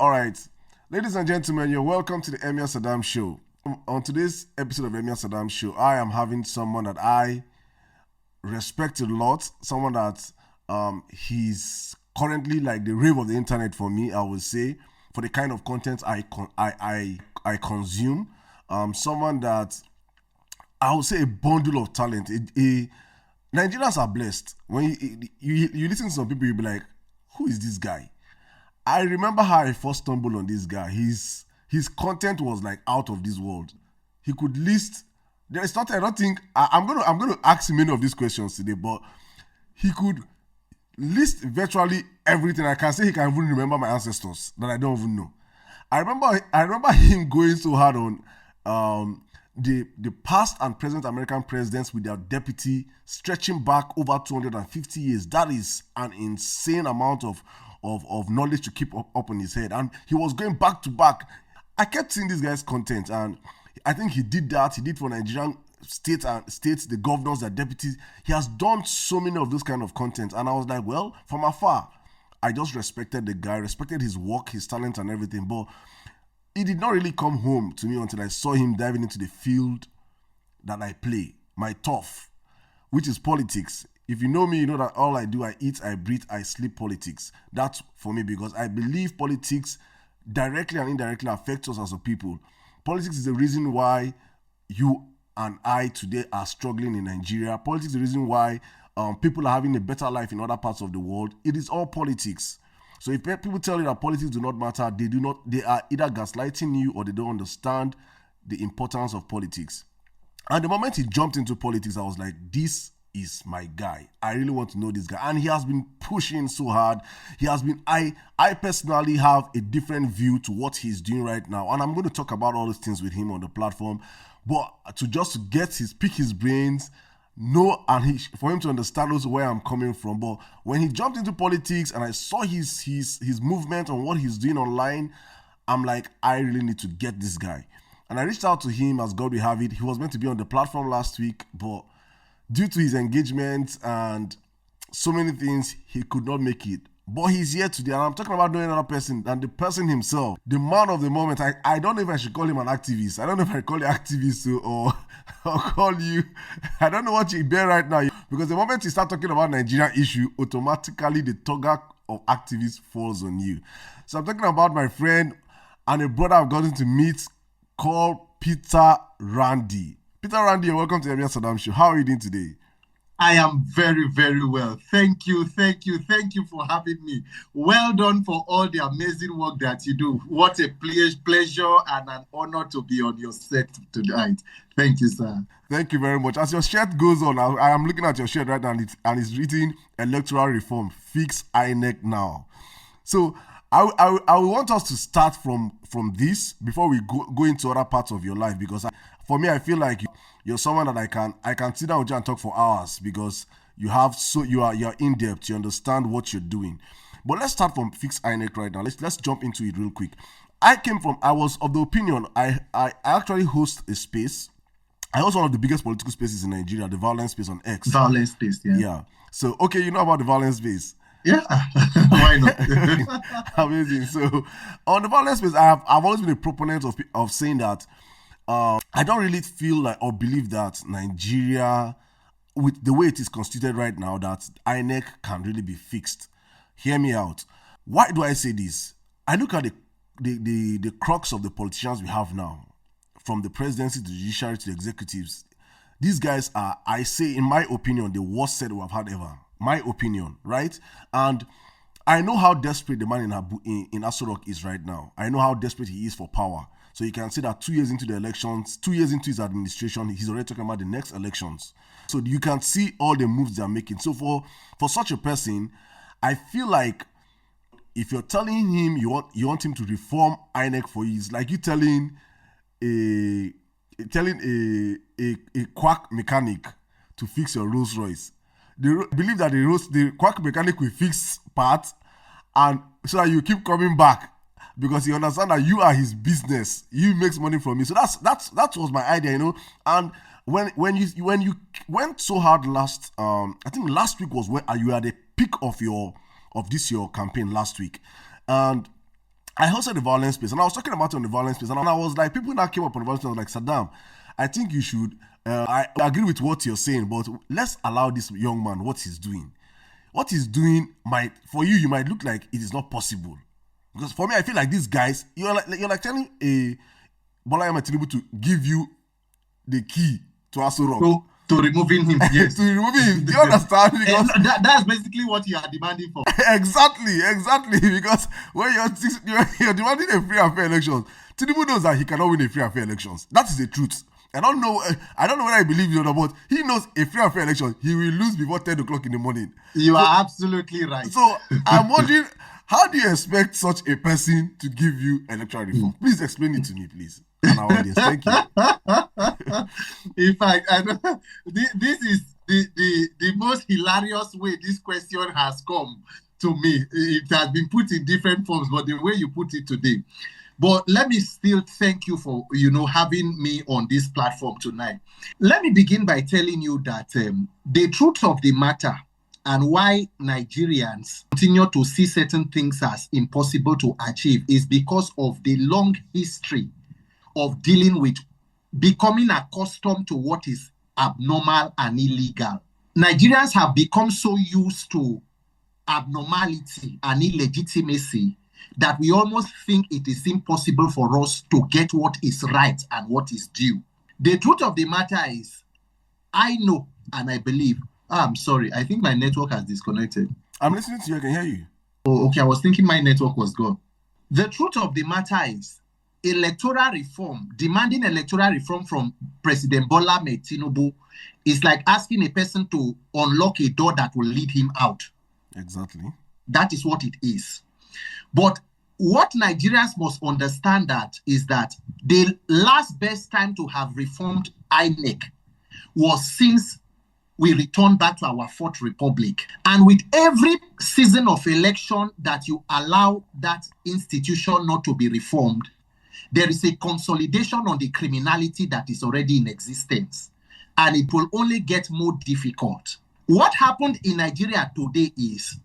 All right, ladies and gentlemen, you're welcome to the Emir Sirdam Show. On today's episode of Emir Sirdam Show, I am having someone that I respect a lot, someone that he's currently like the rave of the internet for me, I would say, for the kind of content I consume. Someone that I would say a bundle of talent. Nigerians are blessed. When you listen to some people, you'll be like, who is this guy? I remember how I first stumbled on this guy. His content was like out of this world. He could list. There is not. I don't think I'm gonna ask him many of these questions today, but he could list virtually everything. I can say he can even remember my ancestors that I don't even know. I remember him going so hard on the past and present American presidents with their deputy, stretching back over 250 years. That is an insane amount of knowledge to keep up on his head. And he was going back to back. I kept seeing this guy's content, and I think he did that. He did for Nigerian states, the governors, the deputies. He has done so many of those kind of content. And I was like, well, from afar, I just respected the guy, respected his work, his talent and everything. But it did not really come home to me until I saw him diving into the field that I play, my turf, which is politics. If you know me, you know that all I do, I eat, I breathe, I sleep politics. That's for me because I believe politics directly and indirectly affects us as a people. Politics is the reason why you and I today are struggling in Nigeria. Politics is the reason why people are having a better life in other parts of the world. It is all politics. So if people tell you that politics do not matter, they are either gaslighting you or they don't understand the importance of politics. And the moment he jumped into politics, I was like, this is my guy. I really want to know this guy. And he has been pushing so hard. I personally have a different view to what he's doing right now. And I'm going to talk about all these things with him on the platform. But to pick his brains, for him to understand also where I'm coming from. But when he jumped into politics and I saw his movement and what he's doing online, I'm like, I really need to get this guy. And I reached out to him as God will have it. He was meant to be on the platform last week, but due to his engagement and so many things, he could not make it. But he's here today, and I'm talking about no another person than the person himself, the man of the moment. I don't know if I should call him an activist. I don't know if I call you activist or call you. I don't know what you bear right now, because the moment you start talking about Nigerian issue, automatically the tugger of activists falls on you. So I'm talking about my friend and a brother I've gotten to meet called Peter Randy. Peter Randy, welcome to Emir Sirdam Show. How are you doing today? I am very, very well. Thank you for having me. Well done for all the amazing work that you do. What a pleasure and an honor to be on your set tonight. Thank you, sir. Thank you very much. As your shirt goes on, I am looking at your shirt right now, and it's written Electoral Reform, Fix INEC Now. So I want us to start from this before we go into other parts of your life, because for me, I feel like you're someone that I can sit down with you and talk for hours, because you're in depth, you understand what you're doing. But let's start from Fix INEC right now. Let's jump into it real quick. I was of the opinion, I actually host a space. I host one of the biggest political spaces in Nigeria, the Violence Space on X. Violence Space, yeah. Yeah. So okay, you know about the Violence Space. Yeah, why not? Amazing. So on the Violence Space, I've always been a proponent of saying that I don't really feel like or believe that Nigeria, with the way it is constituted right now, that INEC can really be fixed. Hear me out. Why do I say this? I look at the crux of the politicians we have now, from the presidency to the judiciary to the executives. These guys are, I say, in my opinion, the worst set we have had ever. My opinion, right? And I know how desperate the man in Aso Rock is right now. I know how desperate he is for power. So you can see that 2 years into the elections, 2 years into his administration, he's already talking about the next elections. So you can see all the moves they're making. So for such a person, I feel like if you're telling him you want him to reform INEC for you, it's like you telling a quack mechanic to fix your Rolls Royce. They believe that the quack mechanic will fix parts, and so that you keep coming back, because you understand that you are his business. He makes money from you. So that was my idea, you know. And when you went so hard last, I think last week was when you had a peak of your campaign last week, and I hosted the violence space, and I was talking about it on the violence space, and I was like, people now came up on the violence space, I was like, Saddam, I think you should, I agree with what you're saying, but let's allow this young man what he's doing. What he's doing might, for you might look like it is not possible. Because for me, I feel like these guys, you're like telling a Bola Ahmed Tinubu to give you the key to Aso Rock. To removing him, yes. To removing him, do you understand? Because that's basically what you are demanding for. exactly. Because when you're demanding a free and fair election, Tinubu knows that he cannot win a free and fair elections. That is the truth. I don't know whether I believe you or not, but he knows a free and fair election, he will lose before 10 o'clock in the morning. You are absolutely right. So I'm wondering, how do you expect such a person to give you electoral reform? Please explain it to me, please. And our audience. Thank you. In fact, this is the most hilarious way this question has come to me. It has been put in different forms, but the way you put it today. But let me still thank you for, having me on this platform tonight. Let me begin by telling you that the truth of the matter and why Nigerians continue to see certain things as impossible to achieve is because of the long history of dealing with becoming accustomed to what is abnormal and illegal. Nigerians have become so used to abnormality and illegitimacy that we almost think it is impossible for us to get what is right and what is due. The truth of the matter is, I know and I believe. I'm sorry, I think my network has disconnected. I'm listening to you, I can hear you. Oh, okay, I was thinking my network was gone. The truth of the matter is, electoral reform, demanding electoral reform from President Bola Ahmed Tinubu is like asking a person to unlock a door that will lead him out. Exactly. That is what it is. But what Nigerians must understand is that the last best time to have reformed INEC was since we returned back to our fourth republic. And with every season of election that you allow that institution not to be reformed, there is a consolidation on the criminality that is already in existence. And it will only get more difficult. What happened in Nigeria today is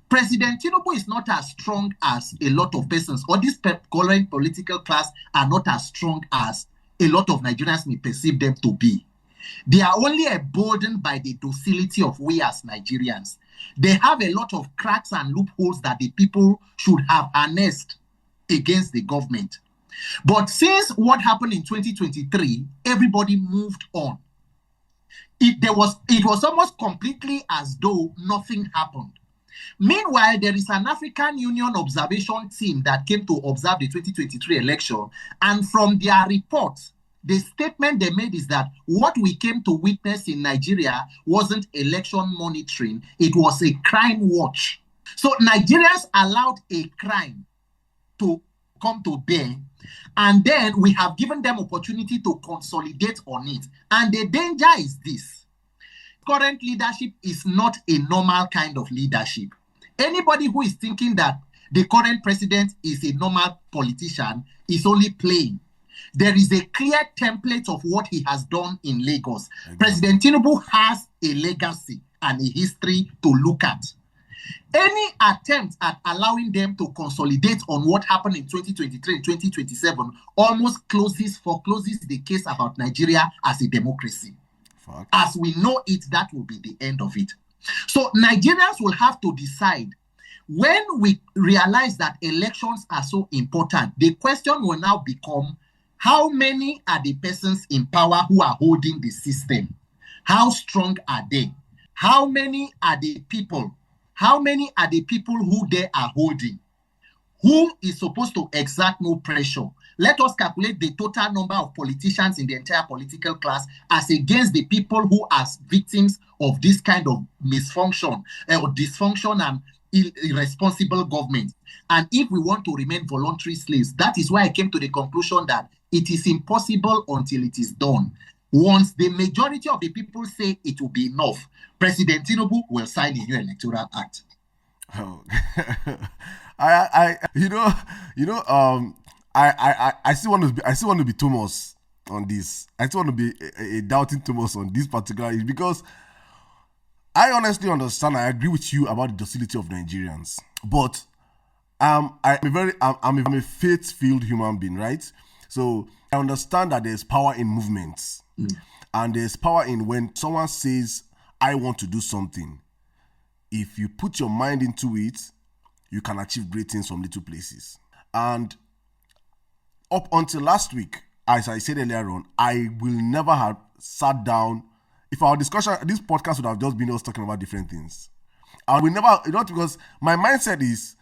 President Tinubu is not as strong as a lot of persons, or this current political class are not as strong as a lot of Nigerians may perceive them to be. They are only emboldened by the docility of we as Nigerians. They have a lot of cracks and loopholes that the people should have harnessed against the government. But since what happened in 2023, everybody moved on. It was almost completely as though nothing happened. Meanwhile, there is an African Union observation team that came to observe the 2023 election, and from their report, the statement they made is that what we came to witness in Nigeria wasn't election monitoring, it was a crime watch. So Nigerians allowed a crime to come to bear, and then we have given them opportunity to consolidate on it. And the danger is this: current leadership is not a normal kind of leadership. Anybody who is thinking that the current president is a normal politician is only playing. There is a clear template of what he has done in Lagos. Okay. President Tinubu has a legacy and a history to look at. Any attempt at allowing them to consolidate on what happened in 2023 and 2027 almost forecloses the case about Nigeria as a democracy. Fuck. As we know it, that will be the end of it. So Nigerians will have to decide. When we realize that elections are so important, the question will now become, how many are the persons in power who are holding the system? How strong are they? How many are the people? How many are the people who they are holding? Who is supposed to exert no pressure? Let us calculate the total number of politicians in the entire political class as against the people who are victims of this kind of misfunction or dysfunction and irresponsible government. And if we want to remain voluntary slaves, that is why I came to the conclusion that it is impossible until it is done. Once the majority of the people say it will be enough, President Tinubu will sign a new electoral act. Oh. I still want to be Thomas on this. I still want to be a doubting Thomas on this particular issue, because I honestly understand. I agree with you about the docility of Nigerians, but I'm a faith-filled human being, right? So I understand that there's power in movements, and there's power in when someone says, "I want to do something." If you put your mind into it, you can achieve great things from little places. And up until last week, as I said earlier on, I will never have sat down. If our discussion, this podcast would have just been us talking about different things. I will never, because my mindset is,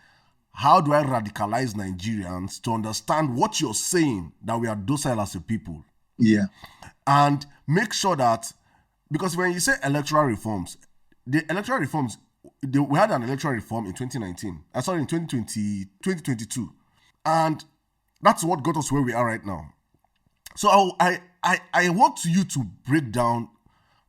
how do I radicalize Nigerians to understand what you're saying, that we are docile as a people? Yeah. And make sure that, because when you say electoral reforms, we had an electoral reform in 2019. In 2022. And that's what got us where we are right now. So I want you to break down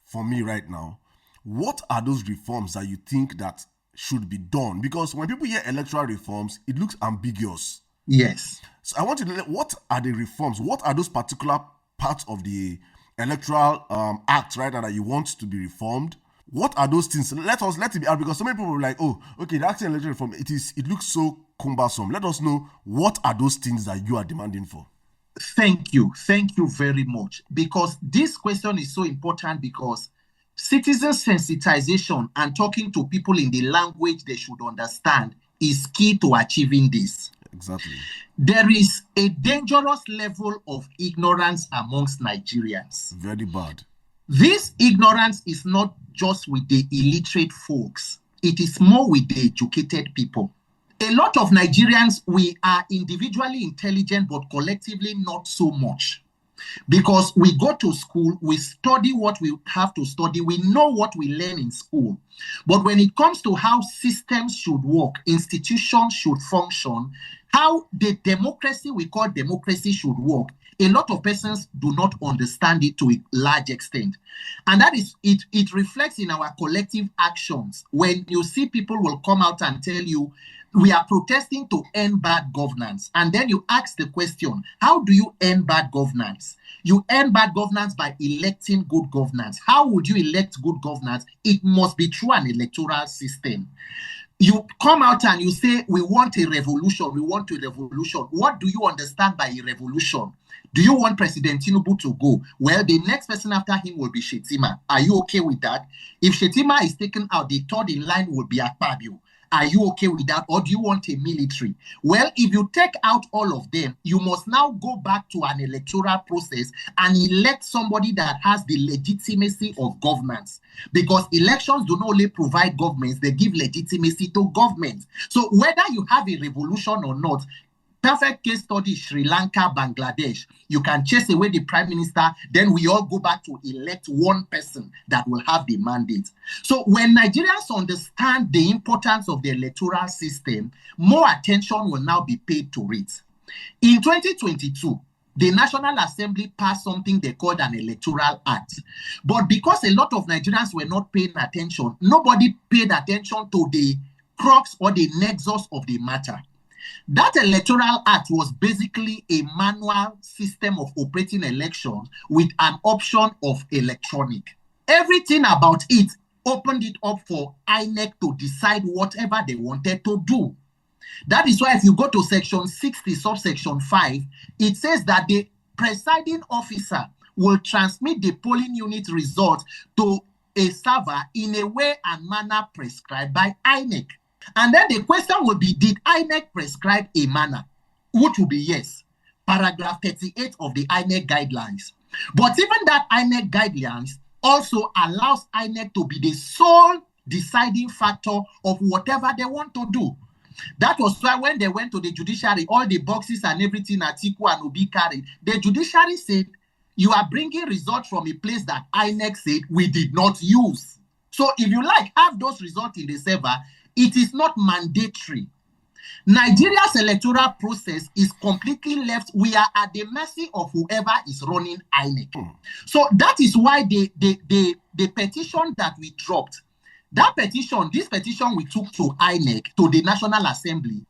for me right now, what are those reforms that you think that should be done? Because when people hear electoral reforms, it looks ambiguous. Yes. So I want you to know, what are the reforms? What are those particular parts of the electoral act right now that you want to be reformed? What are those things? Let it be out, because so many people are like, oh, okay, the acting electoral reform, it looks so cumbersome. Let us know, what are those things that you are demanding for? Thank you very much, because this question is so important, because citizen sensitization and talking to people in the language they should understand is key to achieving this. Exactly. There is a dangerous level of ignorance amongst Nigerians. Very bad. This ignorance is not just with the illiterate folks. It is more with the educated people. A lot of Nigerians, we are individually intelligent, but collectively not so much. Because we go to school, we study what we have to study, we know what we learn in school. But when it comes to how systems should work, institutions should function, how the democracy we call democracy should work, a lot of persons do not understand it to a large extent. And that is, it reflects in our collective actions. When you see people will come out and tell you, we are protesting to end bad governance. And then you ask the question, how do you end bad governance? You end bad governance by electing good governance. How would you elect good governance? It must be through an electoral system. You come out and you say, we want a revolution, we want a revolution. What do you understand by a revolution? Do you want President Tinubu to go? Well, the next person after him will be Shetima. Are you okay with that? If Shetima is taken out, the third in line will be Akpabio. Are you okay with that? Or do you want a military? Well, if you take out all of them, you must now go back to an electoral process and elect somebody that has the legitimacy of governance. Because elections do not only provide governments, they give legitimacy to governments. So whether you have a revolution or not, perfect case study, Sri Lanka, Bangladesh. You can chase away the prime minister, then we all go back to elect one person that will have the mandate. So when Nigerians understand the importance of the electoral system, more attention will now be paid to it. In 2022, the National Assembly passed something they called an Electoral Act. But because a lot of Nigerians were not paying attention, nobody paid attention to the crux or the nexus of the matter. That Electoral Act was basically a manual system of operating elections with an option of electronic. Everything about it opened it up for INEC to decide whatever they wanted to do. That is why if you go to section 60, subsection 5, it says that the presiding officer will transmit the polling unit results to a server in a way and manner prescribed by INEC. And then the question will be, did INEC prescribe a manner? Which will be yes. Paragraph 38 of the INEC guidelines. But even that INEC guidelines also allows INEC to be the sole deciding factor of whatever they want to do. That was why when they went to the judiciary, all the boxes and everything Atiku and Obi carried, the judiciary said, you are bringing results from a place that INEC said we did not use. So if you like, have those results in the server. It is not mandatory. Nigeria's electoral process is completely left. We are at the mercy of whoever is running INEC. So that is why the petition that we dropped, this petition we took to INEC, to the National Assembly,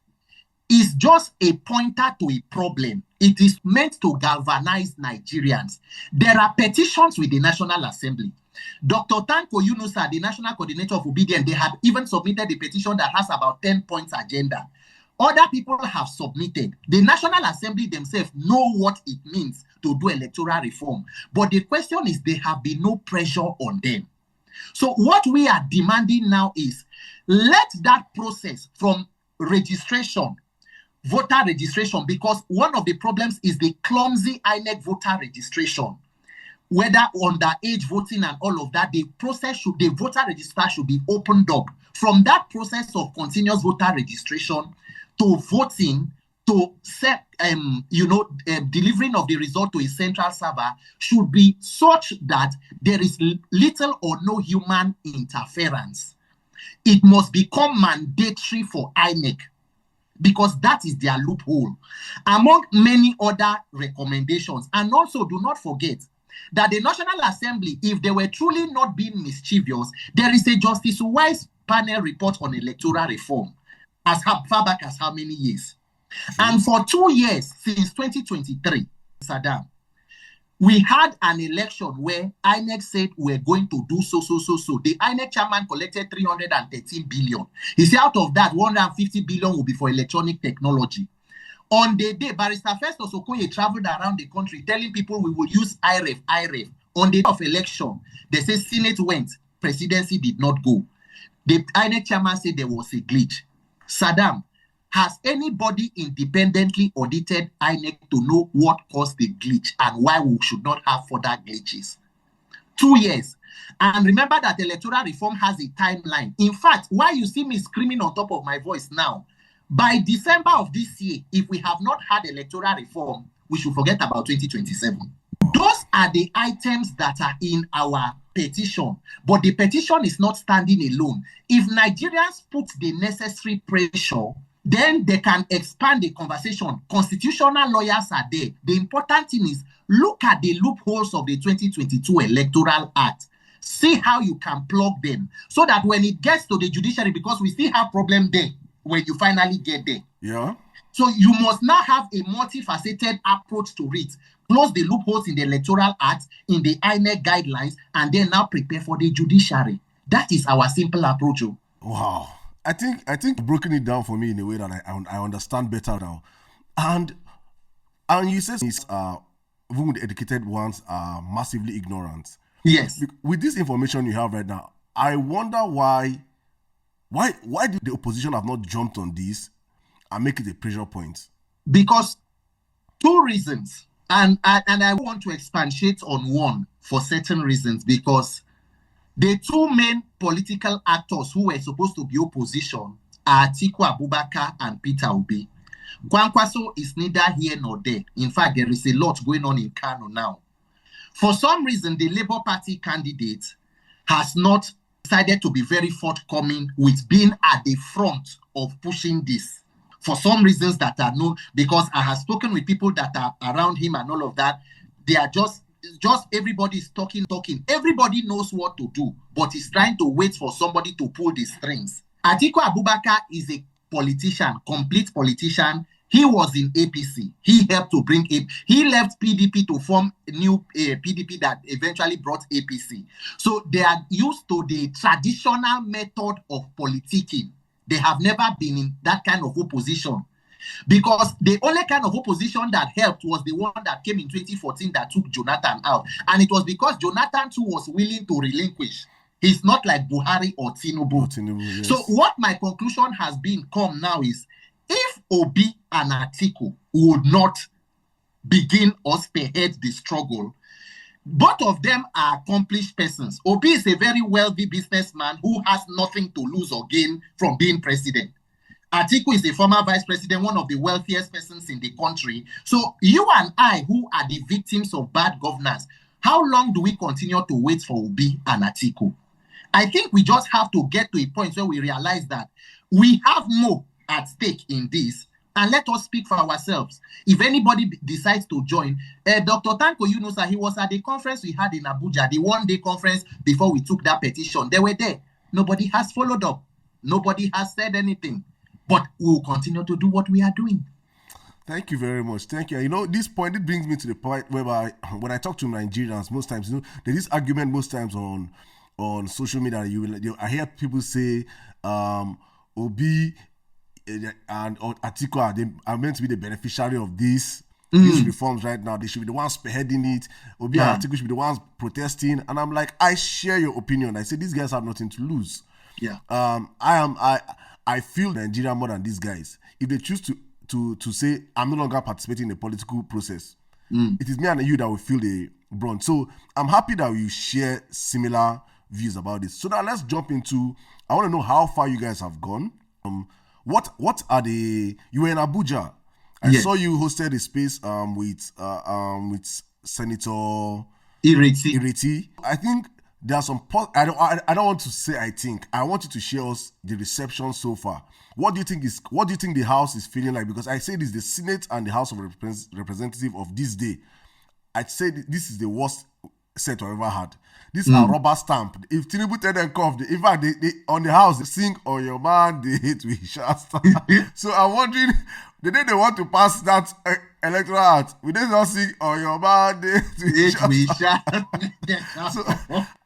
is just a pointer to a problem. It is meant to galvanize Nigerians. There are petitions with the National Assembly. Dr. Tanko Yunusa, the National Coordinator of Obedience, they had even submitted a petition that has about 10 points agenda. Other people have submitted. The National Assembly themselves know what it means to do electoral reform. But the question is, there have been no pressure on them. So what we are demanding now is, let that process from registration, voter registration, because one of the problems is the clumsy INEC voter registration. Whether underage voting and all of that, the voter register should be opened up. From that process of continuous voter registration to voting, to delivering of the result to a central server should be such that there is little or no human interference. It must become mandatory for INEC, because that is their loophole, among many other recommendations. And also, do not forget that the National Assembly, if they were truly not being mischievous, there is a Justice Wise panel report on electoral reform, as far back as how many years? And for 2 years, since 2023, Saddam, we had an election where INEC said we're going to do so. The INEC chairman collected 313 billion. He said out of that, 150 billion will be for electronic technology. On the day, Barrister Festus Okoye traveled around the country telling people we will use IREF. On the day of election, they say Senate went, presidency did not go. The INEC chairman said there was a glitch. Saddam, has anybody independently audited INEC to know what caused the glitch and why we should not have further glitches? 2 years. And remember that electoral reform has a timeline. In fact, why you see me screaming on top of my voice now, by December of this year, if we have not had electoral reform, we should forget about 2027. Those are the items that are in our petition. But the petition is not standing alone. If Nigerians put the necessary pressure, then they can expand the conversation. Constitutional lawyers are there. The important thing is, look at the loopholes of the 2022 Electoral Act. See how you can plug them, so that when it gets to the judiciary, because we still have problem there when you finally get there. Yeah. So you must now have a multifaceted approach to it. Close the loopholes in the Electoral Act, in the INEC guidelines, and then now prepare for the judiciary. That is our simple approach. Wow. I think broken it down for me in a way that I understand better now. And you said even the educated ones are massively ignorant. Yes. With this information you have right now, I wonder why did the opposition have not jumped on this and make it a pressure point? Because 2 reasons. And I want to expatiate on one for certain reasons, because the 2 main political actors who were supposed to be opposition are Atiku Abubakar and Peter Obi. Kwankwaso is neither here nor there. In fact, there is a lot going on in Kano now. For some reason, the Labour Party candidate has not decided to be very forthcoming with being at the front of pushing this. For some reasons that are known, because I have spoken with people that are around him and all of that, they are just everybody is talking. Everybody knows what to do, but he's trying to wait for somebody to pull the strings. Atiku Abubakar is a politician, complete politician. He was in APC. He helped to bring it. He left PDP to form a new PDP that eventually brought APC. So they are used to the traditional method of politicking. They have never been in that kind of opposition. Because the only kind of opposition that helped was the one that came in 2014 that took Jonathan out. And it was because Jonathan too was willing to relinquish. He's not like Buhari or Tinubu. Yes. So what my conclusion has come now is, if Obi and Atiku would not begin or spearhead the struggle, both of them are accomplished persons. Obi is a very wealthy businessman who has nothing to lose or gain from being president. Atiku is a former vice president, one of the wealthiest persons in the country. So you and I, who are the victims of bad governance, how long do we continue to wait for Obi and Atiku? I think we just have to get to a point where we realize that we have more at stake in this, and let us speak for ourselves. If anybody decides to join, Dr. Tanko Yunusa, he was at the conference we had in Abuja, the one-day conference before we took that petition. They were there. Nobody has followed up. Nobody has said anything. But we'll continue to do what we are doing. Thank you very much. Thank you. You know, this point, it brings me to the point whereby when I talk to Nigerians, most times, there's this argument most times on social media. I hear people say, Obi, and Atiku are meant to be the beneficiary of these reforms right now. They should be the ones spearheading it. Obi and Atiku should be the ones protesting. And I'm like, I share your opinion. I say these guys have nothing to lose. Yeah. I feel Nigeria more than these guys. If they choose to say I'm no longer participating in the political process, it is me and you that will feel the brunt. So I'm happy that we share similar views about this. So now let's jump into. I want to know how far you guys have gone. What are the? You were in Abuja. I saw you hosted a space with Senator Ireti. I think there are some. I don't want to say. I think I want you to share us the reception so far. What do you think the House is feeling like? Because I say this, the Senate and the House of Representative of this day. I'd say this is the worst set I've ever had. These are rubber stamp. If Tinubu tell them cough, in fact, they on the House, they sing "On Your Man," they hate we shall start. So I'm wondering, the day they want to pass that electoral act, will they not sing "On Your Man," they hate we shall start? So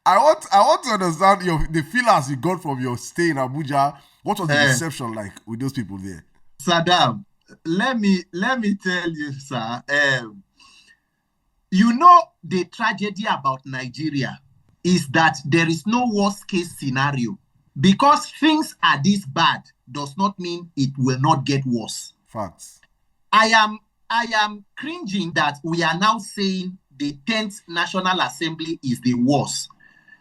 I want to understand the feelings you got from your stay in Abuja. What was the reception like with those people there? Saddam, let me tell you, sir. You know, the tragedy about Nigeria is that there is no worst case scenario. Because things are this bad does not mean it will not get worse. Facts. I am cringing that we are now saying the 10th National Assembly is the worst.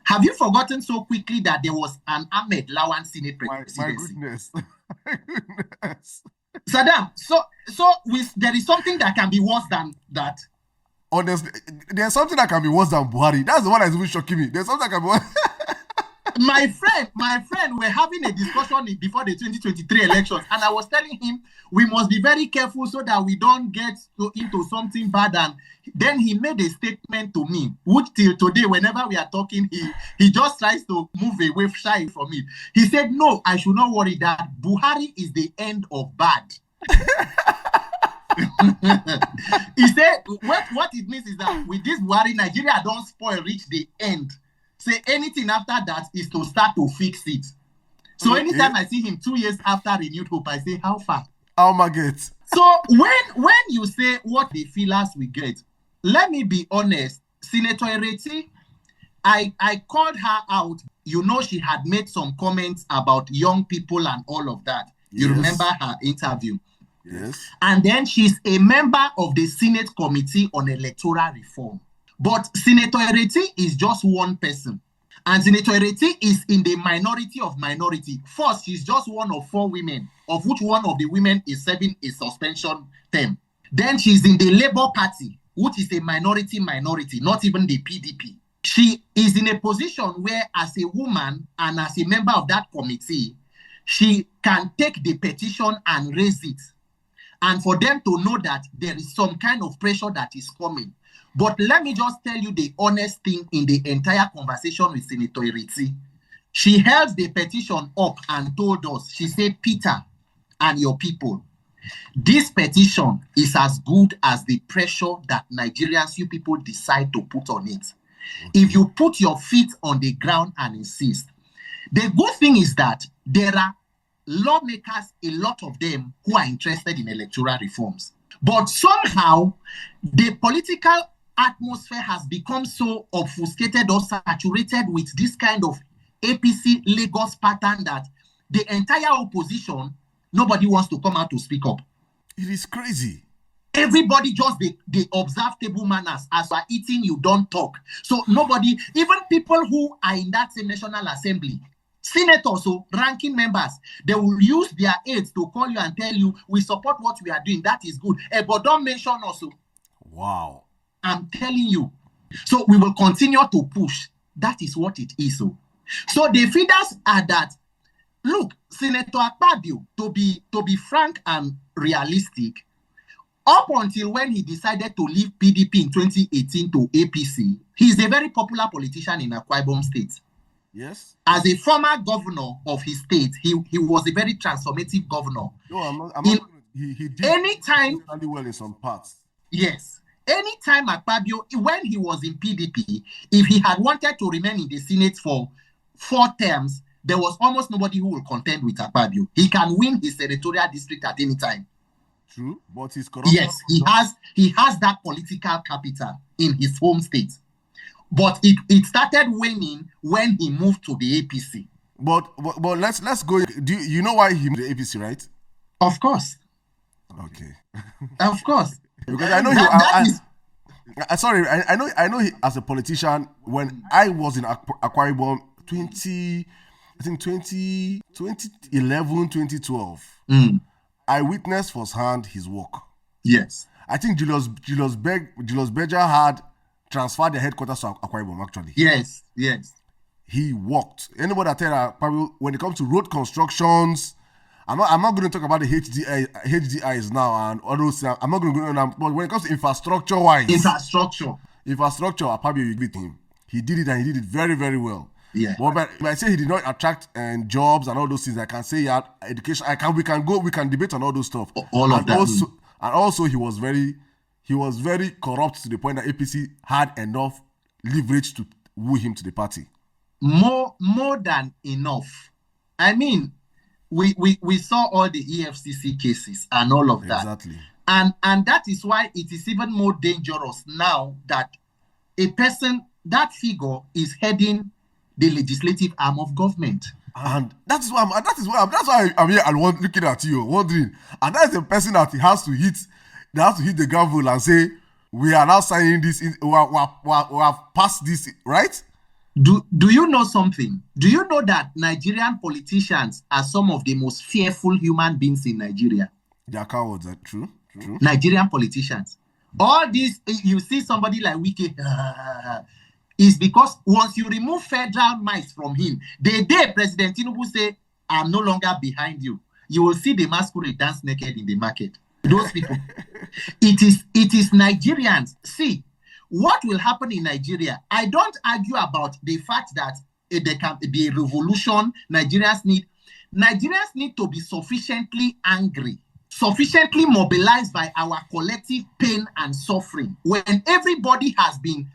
Have you forgotten so quickly that there was an Ahmed Lawan Senate presidency? My goodness. My goodness. Saddam, so there is something that can be worse than that. Honestly, there's something that can be worse than Buhari. That's the one that's even shocking me. There's something that can be worse. My friend, we're having a discussion before the 2023 elections, and I was telling him we must be very careful so that we don't get into something bad. And then he made a statement to me, which till today, whenever we are talking, he just tries to move away shy from it. He said, "No, I should not worry that Buhari is the end of bad." He said, what it means is that with this Buhari, Nigeria don't spoil, reach the end. Say anything after that is to start to fix it. So anytime I see him 2 years after renewed hope, I say, how far? How my get? So when you say what the feelers we get, let me be honest. Senator Ireti, I called her out. You know, she had made some comments about young people and all of that. You remember her interview? Yes. And then she's a member of the Senate Committee on Electoral Reform. But Senator Ireti is just one person. And Senator Ireti is in the minority of minority. First, she's just one of 4 women, of which one of the women is serving a suspension term. Then she's in the Labour Party, which is a minority, not even the PDP. She is in a position where, as a woman and as a member of that committee, she can take the petition and raise it. And for them to know that there is some kind of pressure that is coming. But let me just tell you the honest thing in the entire conversation with Senator Ireti. She held the petition up and told us, she said, Peter and your people, this petition is as good as the pressure that Nigerians, you people, decide to put on it. If you put your feet on the ground and insist. The good thing is that there are lawmakers, a lot of them, who are interested in electoral reforms. But somehow, the political atmosphere has become so obfuscated or saturated with this kind of APC Lagos pattern that the entire opposition, nobody wants to come out to speak up. It is crazy. Everybody just, they observe table manners. As you are eating, you don't talk. So nobody, even people who are in that same National Assembly, senators, so ranking members, they will use their aides to call you and tell you, we support what we are doing. That is good. But don't mention also. Wow. I'm telling you. So we will continue to push. That is what it is. So the feeders are that, look, Senator Akpabio, to be frank and realistic, up until when he decided to leave PDP in 2018 to APC, he's a very popular politician in Akwa Ibom State. Yes. As a former governor of his state, he was a very transformative governor. No, I'm not he did anytime really well in some parts. Yes. Anytime Akpabio, when he was in PDP, if he had wanted to remain in the Senate for 4 terms, there was almost nobody who will contend with Akpabio. He can win his senatorial district at any time. True, but his corruption. Yes, he has that political capital in his home state. But it started waning when he moved to the APC. But let's go. Do you know why he moved to the APC, right? Of course. Okay. Of course. Because I know I know he, as a politician, when I was in Akwa Ibom 2011, 2012, I witnessed firsthand his work. Yes. I think Julius Berger had transferred their headquarters to Akwa Ibom, actually. Yes. He worked. Anybody that tell probably when it comes to road constructions, I'm not going to talk about the HDIs now and all those things. I'm not going to go on. But when it comes to infrastructure, probably you with him. He did it and he did it very, very well. Yeah. But I say he did not attract jobs and all those things. I can say he had education. We can debate on all those stuff. All of that. And also he was very corrupt to the point that APC had enough leverage to woo him to the party. More than enough. I mean, we saw all the EFCC cases and all of that. Exactly. And that is why it is even more dangerous now that that figure is heading the legislative arm of government. And that's why I'm here and looking at you, wondering. And that's the person that has to hit the gavel and say, we are now signing this, we have passed this, right? Do you know something? Do you know that Nigerian politicians are some of the most fearful human beings in Nigeria? They are cowards, true. Nigerian politicians. All this, you see somebody like Wike, is because once you remove federal mice from him, the day President Tinubu say, I'm no longer behind you, you will see the masquerade dance naked in the market. Those people. It is Nigerians. See, what will happen in Nigeria? I don't argue about the fact that there can be a revolution. Nigerians need to be sufficiently angry, sufficiently mobilized by our collective pain and suffering. When everybody has been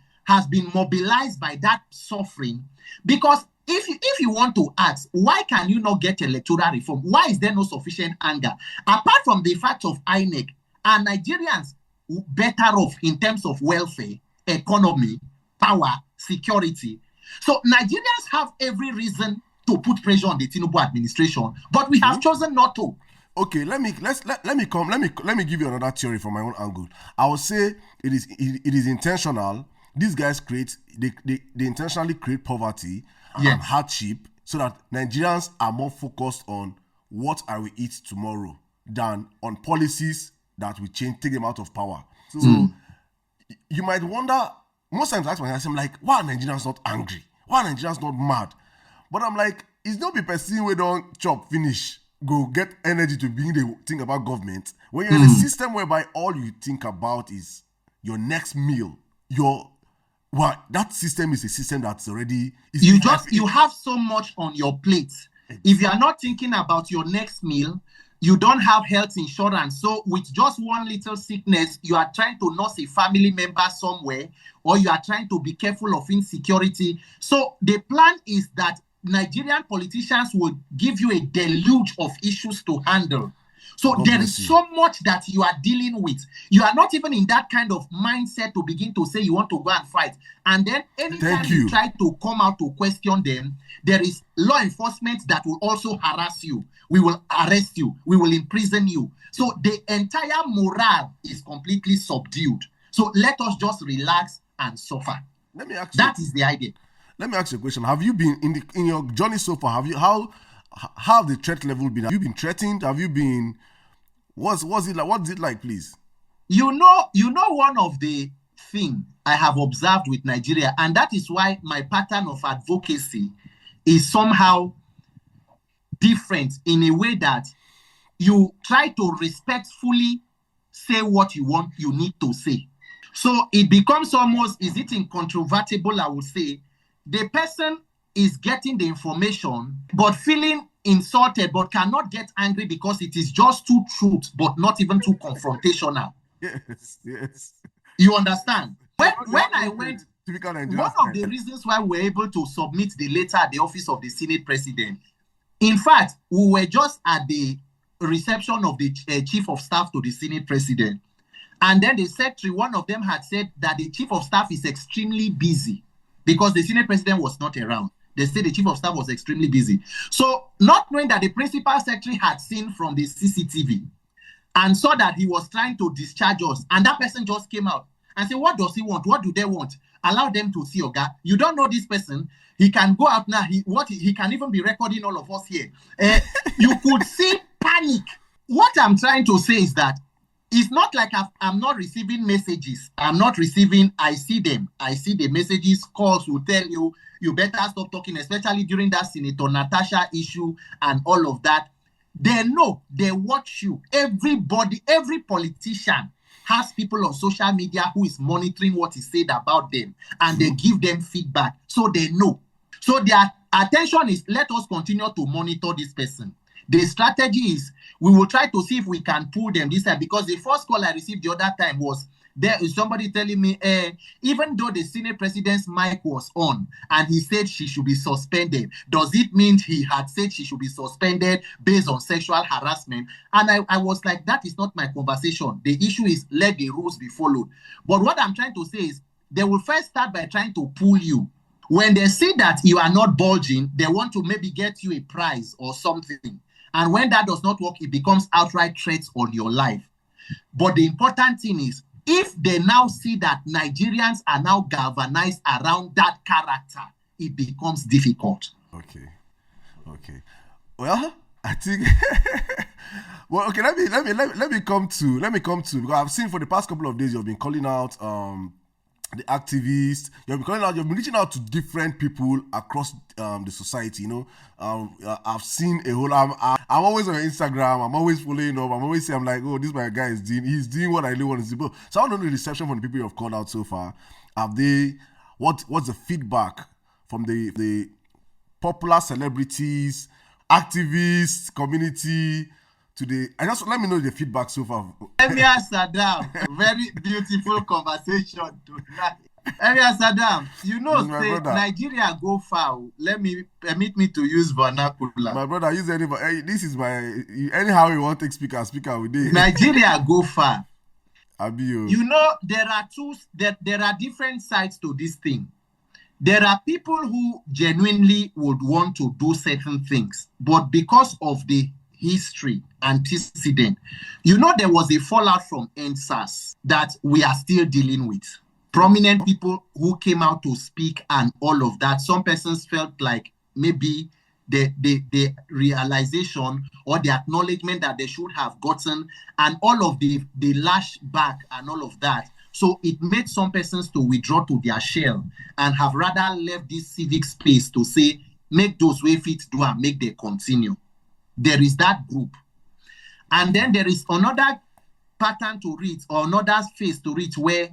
mobilized by that suffering, because if you want to ask, why can you not get electoral reform? Why is there no sufficient anger? Apart from the fact of INEC, are Nigerians better off in terms of welfare, economy, power, security? So Nigerians have every reason to put pressure on the Tinubu administration, but we have chosen not to. Okay, let me give you another theory from my own angle. I would say it is intentional. These guys they intentionally create poverty and hardship so that Nigerians are more focused on what I will eat tomorrow than on policies that will take them out of power. So you might wonder, most times I ask myself, I'm like, why are Nigerians not angry? Why are Nigerians not mad? But I'm like, it's not be person we don't chop finish, go get energy to begin to think about government. When you're in a system whereby all you think about is your next meal, that system is a system that's already... You have so much on your plate. If you are not thinking about your next meal, you don't have health insurance. So with just one little sickness, you are trying to nurse a family member somewhere, or you are trying to be careful of insecurity. So the plan is that Nigerian politicians will give you a deluge of issues to handle. So there is so much that you are dealing with. You are not even in that kind of mindset to begin to say you want to go and fight. And then anytime you try to come out to question them, there is law enforcement that will also harass you. We will arrest you. We will imprison you. So the entire morale is completely subdued. So let us just relax and suffer. Let me ask you. That is the idea. Let me ask you a question. Have you been in your journey so far? How have the threat level been? Have you been threatened? Have you been? What's it like? What's it like, please? You know, one of the things I have observed with Nigeria, and that is why my pattern of advocacy is somehow different in a way that you try to respectfully say what you need to say. So it becomes almost, is it incontrovertible? I would say the person is getting the information, but feeling insulted, but cannot get angry because it is just too truth, but not even too confrontational. Yes. You understand? When I went Typical Nigerian one of the reasons why we're able to submit the letter at the office of the Senate President, in fact, we were just at the reception of the Chief of Staff to the Senate President. And then the secretary, one of them had said that the Chief of Staff is extremely busy because the Senate President was not around. They said the Chief of Staff was extremely busy. So not knowing that the Principal Secretary had seen from the CCTV and saw that he was trying to discharge us, and that person just came out and said, what does he want? What do they want? Allow them to see, Oga. You don't know this person. He can go out now. He can even be recording all of us here. You could see panic. What I'm trying to say is that it's not like I'm not receiving messages. I'm not receiving, I see them. I see the messages, calls will tell you, you better stop talking, especially during that Senator Natasha issue and all of that. They know, they watch you. Everybody, every politician has people on social media who is monitoring what is said about them, and they give them feedback, so they know. So their attention is, let us continue to monitor this person. The strategy is, we will try to see if we can pull them this time, because the first call I received the other time was, there is somebody telling me, even though the Senate President's mic was on and he said she should be suspended, does it mean he had said she should be suspended based on sexual harassment? And I was like, that is not my conversation. The issue is, let the rules be followed. But what I'm trying to say is, they will first start by trying to pull you. When they see that you are not bulging, they want to maybe get you a prize or something. And when that does not work, it becomes outright threats on your life. But the important thing is, if they now see that Nigerians are now galvanized around that character, it becomes difficult. Okay. Well, I think. Well, okay. Let me come to because I've seen for the past couple of days you've been calling out the activists. You've been reaching out to different people across the society. You know, I've seen a whole. I'm always on Instagram. I'm always following up. I'm always saying, I'm like, oh, this my guy is doing. He's doing what I really want to see. So I want to know the reception from the people you have called out so far. Have they? What's the feedback from the popular celebrities, activists, community? Let me know the feedback so far. Emir Sirdam, very beautiful conversation tonight. Emir Sirdam, you know, say Nigeria go far. Permit me to use vernacular. My brother, use anybody. Hey, this is anyhow you want to take speaker with it. Nigeria go far. Abio. You know, there are different sides to this thing. There are people who genuinely would want to do certain things, but because of the history, antecedent, you know, there was a fallout from NSAS that we are still dealing with. Prominent people who came out to speak and all of that. Some persons felt like maybe the realization or the acknowledgement that they should have gotten, and all of the lash back and all of that. So it made some persons to withdraw to their shell and have rather left this civic space to say, make those way fit do and make they continue. There is that group. And then there is another pattern to read, or another phase to read, where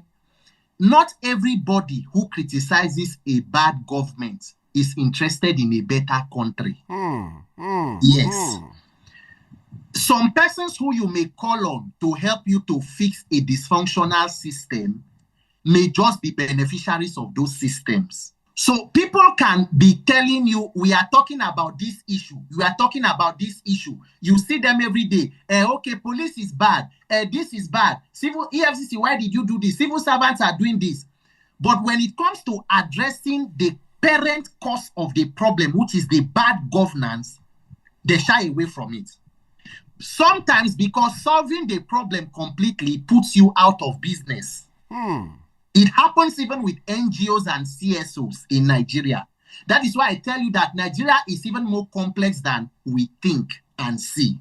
not everybody who criticizes a bad government is interested in a better country. Yes. Some persons who you may call on to help you to fix a dysfunctional system may just be beneficiaries of those systems. So people can be telling you, we are talking about this issue. We are talking about this issue. You see them every day. Okay, police is bad. This is bad. Civil EFCC, why did you do this? Civil servants are doing this. But when it comes to addressing the parent cause of the problem, which is the bad governance, they shy away from it. Sometimes because solving the problem completely puts you out of business. It happens even with NGOs and CSOs in Nigeria. That is why I tell you that Nigeria is even more complex than we think and see.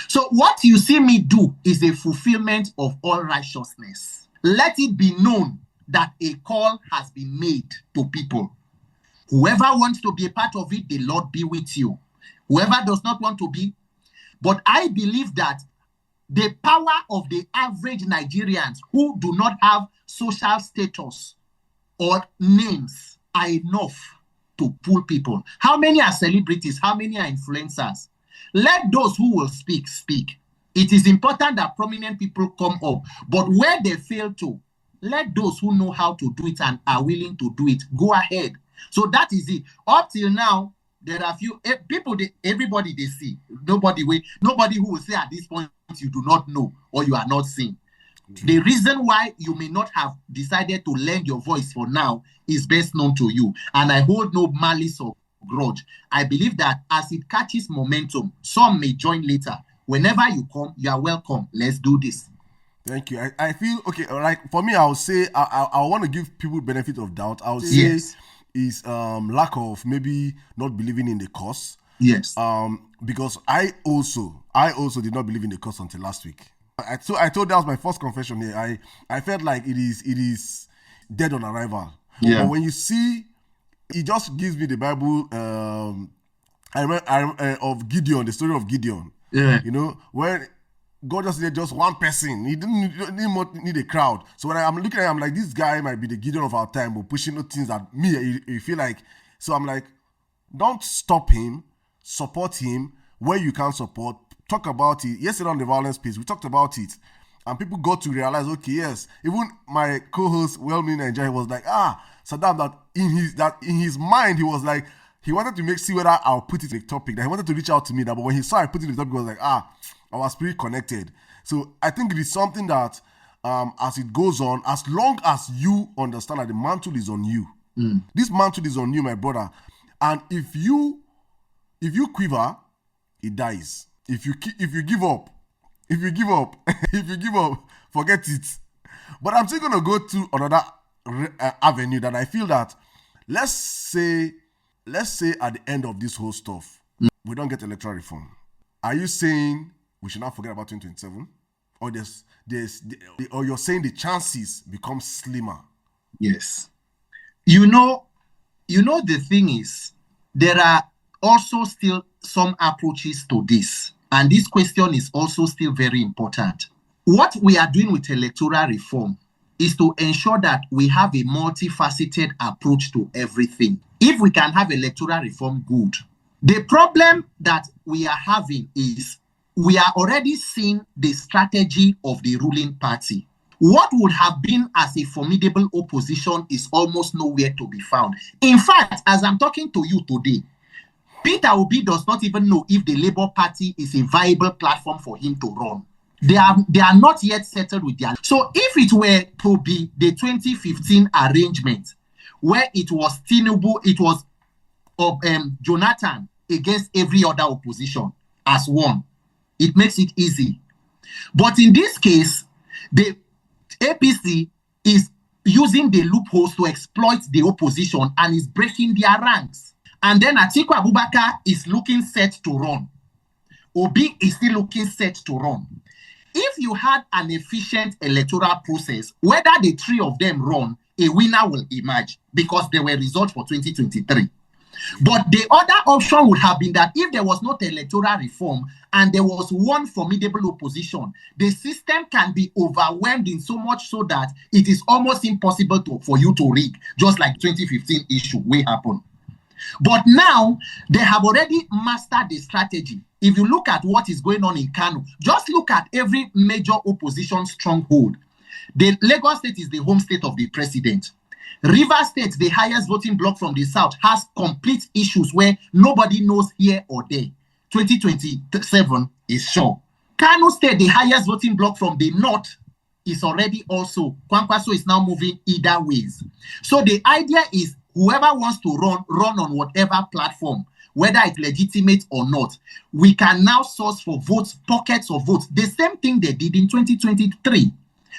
So what you see me do is a fulfillment of all righteousness. Let it be known that a call has been made to people. Whoever wants to be a part of it, the Lord be with you. Whoever does not want to be. But I believe that the power of the average Nigerians who do not have social status or names are enough to pull people. How many are celebrities? How many are influencers? Let those who will speak. It is important that prominent people come up. But where they fail to, let those who know how to do it and are willing to do it go ahead. So that is it. Up till now, there are few people, everybody they see. Nobody who will say at this point you do not know or you are not seeing. The reason why you may not have decided to lend your voice for now is best known to you. And I hold no malice or grudge. I believe that as it catches momentum, some may join later. Whenever you come, you are welcome. Let's do this. Thank you. I feel okay. Like for me, I would say I want to give people benefit of doubt. I would say Yes. is lack of maybe not believing in the cause. Yes. Because I also did not believe in the cause until last week. So I told that was my first confession here. I felt like it is dead on arrival. Yeah. But when you see, it just gives me the Bible. I remember of Gideon, the story of Gideon. Yeah. You know, when God just needed just one person. He didn't need a crowd. So when I'm looking at him, I'm like, this guy might be the Gideon of our time, but pushing the things that me, you feel like. So I'm like, don't stop him, support him where you can support. Talk about it. Yesterday on the violence piece, we talked about it. And people got to realize, okay, yes. Even my co-host, well-meaning Nigeria, was like, Saddam, that in his mind, he was like, he wanted to see whether I'll put it in the topic. That he wanted to reach out to me. But when he saw I put it in the topic, he was like, our spirit connected. So I think it is something that as it goes on, as long as you understand that the mantle is on you, this mantle is on you, my brother. And if you quiver, it dies. If you give up, forget it. But I'm still gonna go to another avenue that I feel that let's say at the end of this whole stuff, we don't get electoral reform. Are you saying we should not forget about 2027, or you're saying the chances become slimmer? Yes. You know, the thing is, there are also still some approaches to this. And this question is also still very important. What we are doing with electoral reform is to ensure that we have a multifaceted approach to everything. If we can have electoral reform, good. The problem that we are having is we are already seeing the strategy of the ruling party. What would have been as a formidable opposition is almost nowhere to be found. In fact, as I'm talking to you today, Peter Obi does not even know if the Labour Party is a viable platform for him to run. They are not yet settled with their. So if it were to be the 2015 arrangement, where it was Tinubu, it was Jonathan against every other opposition as one, it makes it easy. But in this case, the APC is using the loopholes to exploit the opposition and is breaking their ranks. And then Atiku Abubakar is looking set to run. Obi is still looking set to run. If you had an efficient electoral process, whether the three of them run, a winner will emerge because there were results for 2023. But the other option would have been that if there was not electoral reform and there was one formidable opposition, the system can be overwhelmed in so much so that it is almost impossible for you to rig, just like 2015 issue will happen. But now, they have already mastered the strategy. If you look at what is going on in Kano, just look at every major opposition stronghold. The Lagos State is the home state of the president. Rivers State, the highest voting bloc from the south, has complete issues where nobody knows here or there. 2027 is sure. Kano State, the highest voting bloc from the north, is already also. Kwankwaso is now moving either ways. So the idea is whoever wants to run on whatever platform, whether it's legitimate or not, we can now source for votes, pockets of votes. The same thing they did in 2023.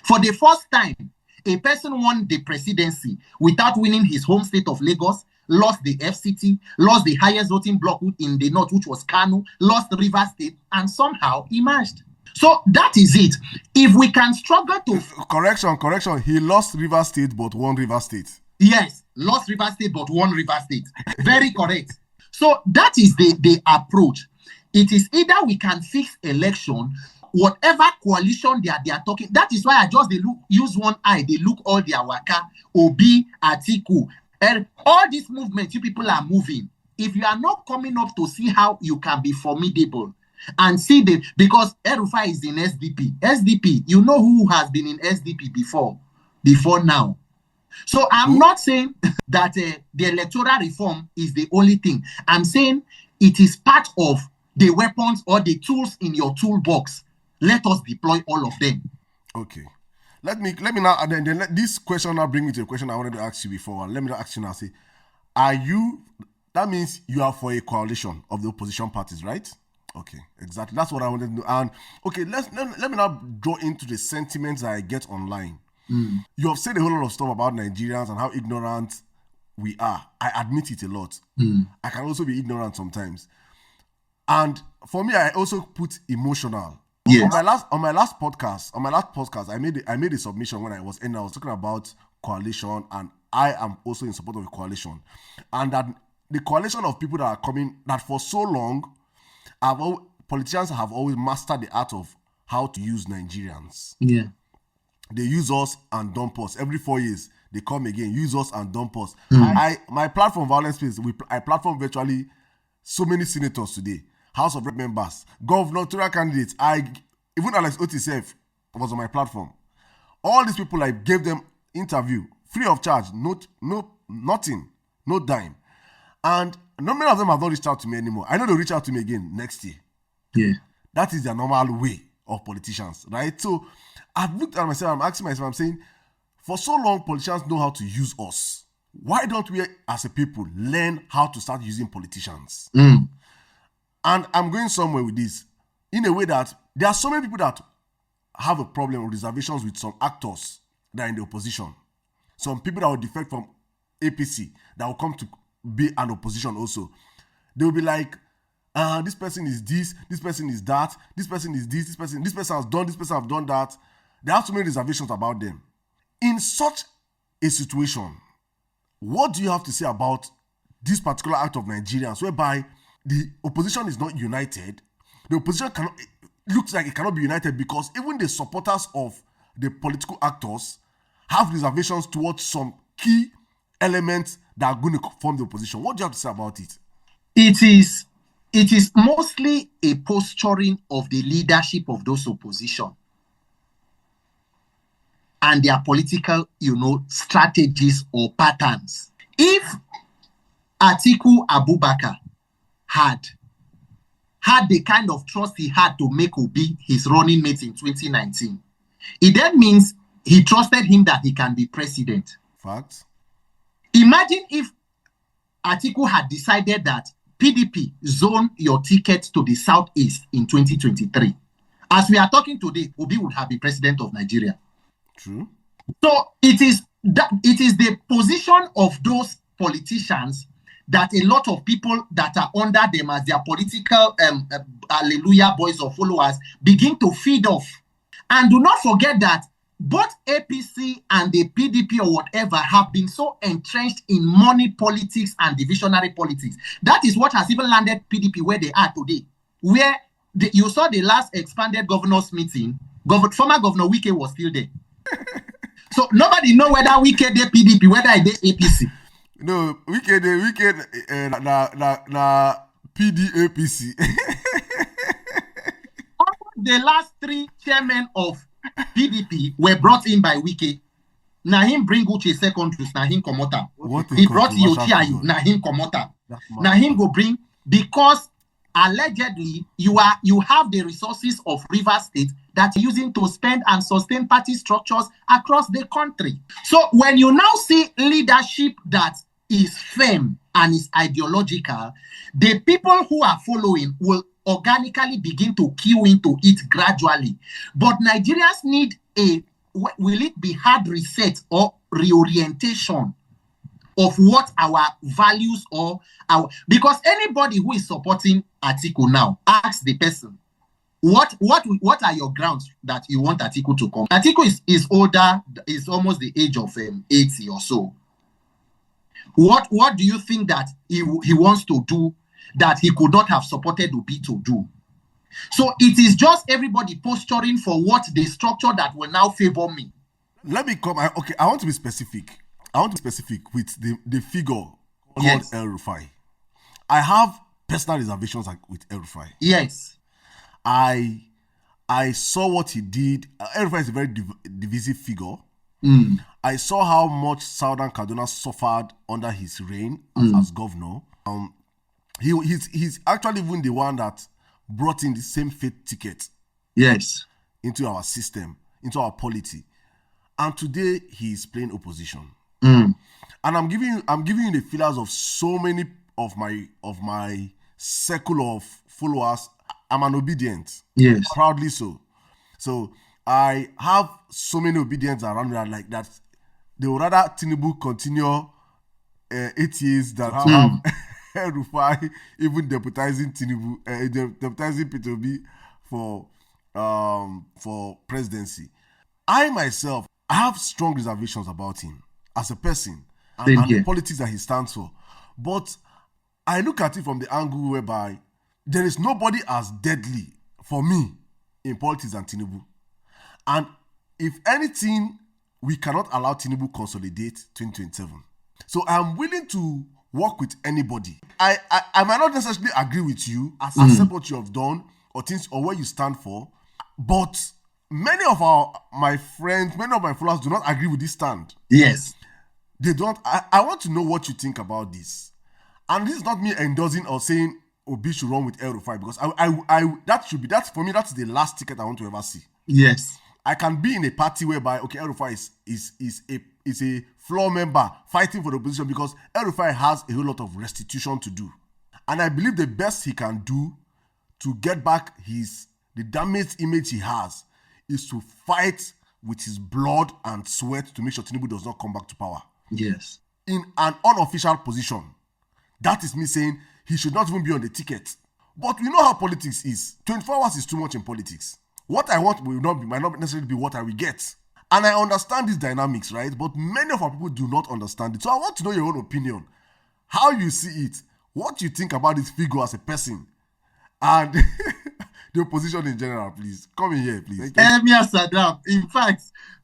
For the first time, a person won the presidency without winning his home state of Lagos, lost the FCT, lost the highest voting bloc in the north, which was Kano, lost Rivers State, and somehow emerged. So that is it. If we can struggle to... Correction. He lost Rivers State but won Rivers State. Yes, lost Rivers State but won Rivers State. Very correct. So that is the approach. It is either we can fix election, whatever coalition they are talking. That is why I just use one eye. They look all their waka, Obi, Atiku, all these movements you people are moving. If you are not coming up to see how you can be formidable and see because Erufai is in SDP. SDP, you know who has been in SDP before. before now. So I'm not saying that the electoral reform is the only thing. I'm saying it is part of the weapons or the tools in your toolbox. Let us deploy all of them. Okay. Let me now, and then let this question now bring me to a question I wanted to ask you before. Let me now ask you now, say, are you, that means you are for a coalition of the opposition parties, right? Okay, exactly. That's what I wanted to know. And okay, let me now draw into the sentiments that I get online. You have said a whole lot of stuff about Nigerians and how ignorant we are. I admit it a lot. I can also be ignorant sometimes. And for me, I also put emotional. Yes. On my last podcast, I made a submission when I was talking about coalition, and I am also in support of a coalition. And that the coalition of people that are coming, that for so long, politicians have always mastered the art of how to use Nigerians. Yeah. They use us and dump us. Every 4 years, they come again, use us and dump us. My platform, Violence Space, I platform virtually so many senators today, House of Rep members, gubernatorial candidates. Even Alex Otisef was on my platform. All these people, I gave them interview, free of charge, nothing, no dime. And not many of them have not reached out to me anymore. I know they'll reach out to me again next year. Yeah. That is their normal way of politicians, right? So I've looked at myself, I'm asking myself, I'm saying, for so long, politicians know how to use us. Why don't we, as a people, learn how to start using politicians? And I'm going somewhere with this, in a way that there are so many people that have a problem or reservations with some actors that are in the opposition. Some people that will defect from APC that will come to be an opposition also. They will be like, this person is this person is that, this person is this person has done this person have done that. There are so many reservations about them. In such a situation, what do you have to say about this particular act of Nigerians, whereby the opposition is not united? The opposition looks like it cannot be united because even the supporters of the political actors have reservations towards some key elements that are going to form the opposition. What do you have to say about it? It is mostly a posturing of the leadership of those opposition and their political, strategies or patterns. If Atiku Abubakar had the kind of trust he had to make Obi his running mate in 2019, it then means he trusted him that he can be president. Facts. Imagine if Atiku had decided that PDP zone your ticket to the southeast in 2023. As we are talking today, Obi would have been president of Nigeria. True. So it is the position of those politicians that a lot of people that are under them as their political hallelujah boys or followers begin to feed off. And do not forget that both APC and the PDP or whatever have been so entrenched in money politics and divisionary politics. That is what has even landed PDP where they are today. Where you saw the last expanded governors meeting, former Governor Wike was still there. So nobody know whether Wike they PDP, whether they APC. No, Wike na PDAPC. The last three chairmen of PDP were brought in by Wike. Now him bring Uche secondary, now him comota. He brought Yochiayu, now him comota. Now him go bring, because allegedly you have the resources of Rivers State that you're using to spend and sustain party structures across the country. So when you now see leadership that is firm and is ideological, the people who are following will organically begin to queue into it gradually. But Nigerians need will it be hard reset or reorientation of what our values or our, because anybody who is supporting Atiku now, ask the person, what are your grounds that you want Atiku to come? Atiku is older, is almost the age of 80 or so. What do you think that he wants to do that he could not have supported Obi to do? So it is just everybody posturing for what the structure that will now favor me. Let me come. I want to be specific. I want to be specific with the figure called El Rufai. I have personal reservations with El Rufai. Yes. I saw what he did. El Rufai is a very divisive figure. I saw how much Southern Kaduna suffered under his reign as governor. He's actually even the one that brought in the same faith ticket. Yes. Into our system, into our polity. And today he is playing opposition. Mm. And I'm giving you the feelers of so many of my circle of followers. I'm an obedient. Yes. Proudly so. So I have so many obedients around me like that. They would rather Tinubu continue 8 years than have Rufai even deputizing Tinubu, deputizing Peter Obi for presidency. I myself, I have strong reservations about him as a person and the politics that he stands for. But I look at it from the angle whereby there is nobody as deadly for me in politics than Tinubu. And if anything, we cannot allow Tinubu consolidate 2027. So I'm willing to work with anybody. I might not necessarily agree with you, accept what you have done or things or where you stand for, but many of my friends, many of my followers do not agree with this stand. Yes. They don't. I want to know what you think about this. And this is not me endorsing or saying Obi should run with El Rufai, because that's for me, that's the last ticket I want to ever see. Yes. I can be in a party whereby, okay, El Rufai is a floor member fighting for the opposition because El Rufai has a whole lot of restitution to do. And I believe the best he can do to get back the damaged image he has is to fight with his blood and sweat to make sure Tinubu does not come back to power. Yes. In an unofficial position. That is me saying he should not even be on the ticket. But we know how politics is. 24 hours is too much in politics. What I want might not necessarily be what I will get. And I understand these dynamics, right? But many of our people do not understand it. So I want to know your own opinion. How you see it. What you think about this figure as a person. And the opposition in general, please. Come in here, please. Emir Sirdam, in fact,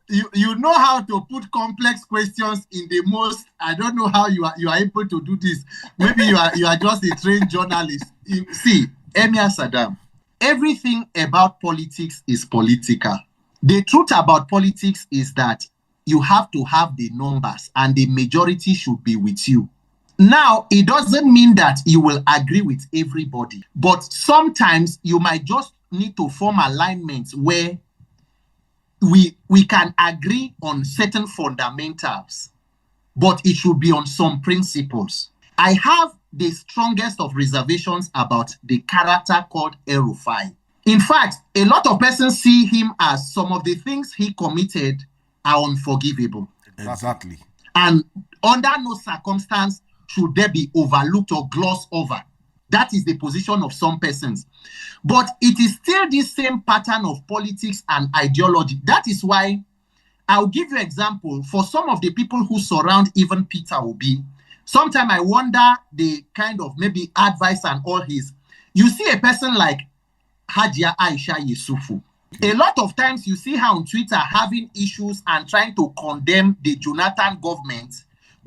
you know how to put complex questions in the most. I don't know how you are able to do this. Maybe you are just a trained journalist. See, Emir Sirdam, everything about politics is political. The truth about politics is that you have to have the numbers and the majority should be with you. Now, it doesn't mean that you will agree with everybody, but sometimes you might just need to form alignments where we can agree on certain fundamentals, but it should be on some principles. I have the strongest of reservations about the character called El Rufai. In fact, a lot of persons see him as some of the things he committed are unforgivable. Exactly. And under no circumstance should they be overlooked or glossed over. That is the position of some persons. But it is still the same pattern of politics and ideology. That is why I'll give you an example. For some of the people who surround even Peter Obi, sometimes I wonder the kind of maybe advice and all his. You see a person like Hajia Aisha Yusufu. A lot of times you see her on Twitter having issues and trying to condemn the Jonathan government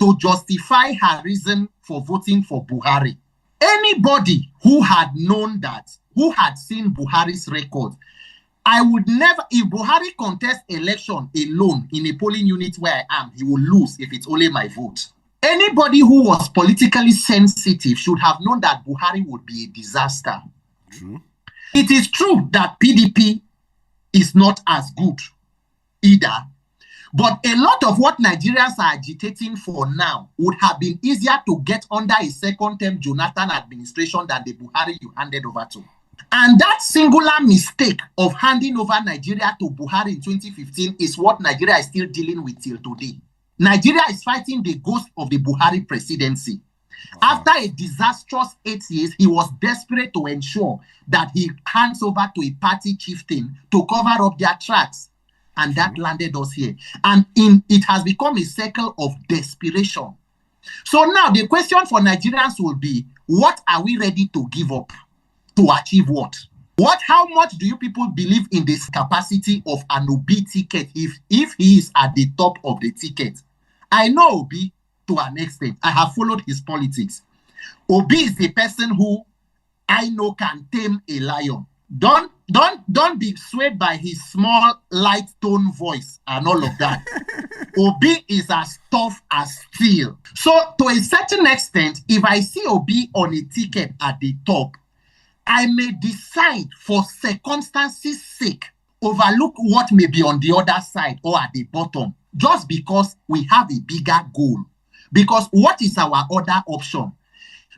to justify her reason for voting for Buhari. Anybody who had known that, who had seen Buhari's record, I would never, if Buhari contests election alone in a polling unit where I am, he will lose if it's only my vote. Anybody who was politically sensitive should have known that Buhari would be a disaster. True. It is true that PDP is not as good either, but a lot of what Nigerians are agitating for now would have been easier to get under a second-term Jonathan administration than the Buhari you handed over to. And that singular mistake of handing over Nigeria to Buhari in 2015 is what Nigeria is still dealing with till today. Nigeria is fighting the ghost of the Buhari presidency. After a disastrous 8 years, he was desperate to ensure that he hands over to a party chieftain to cover up their tracks. And that landed us here. And it has become a circle of desperation. So now the question for Nigerians will be, what are we ready to give up to achieve what? How much do you people believe in this capacity of an Obi ticket if he is at the top of the ticket? I know Obi to an extent. I have followed his politics. Obi is a person who I know can tame a lion. Don't don't be swayed by his small light tone voice and all of that. Obi is as tough as steel. So to a certain extent, if I see Obi on a ticket at the top, I may decide for circumstances sake, overlook what may be on the other side or at the bottom, just because we have a bigger goal. Because what is our other option?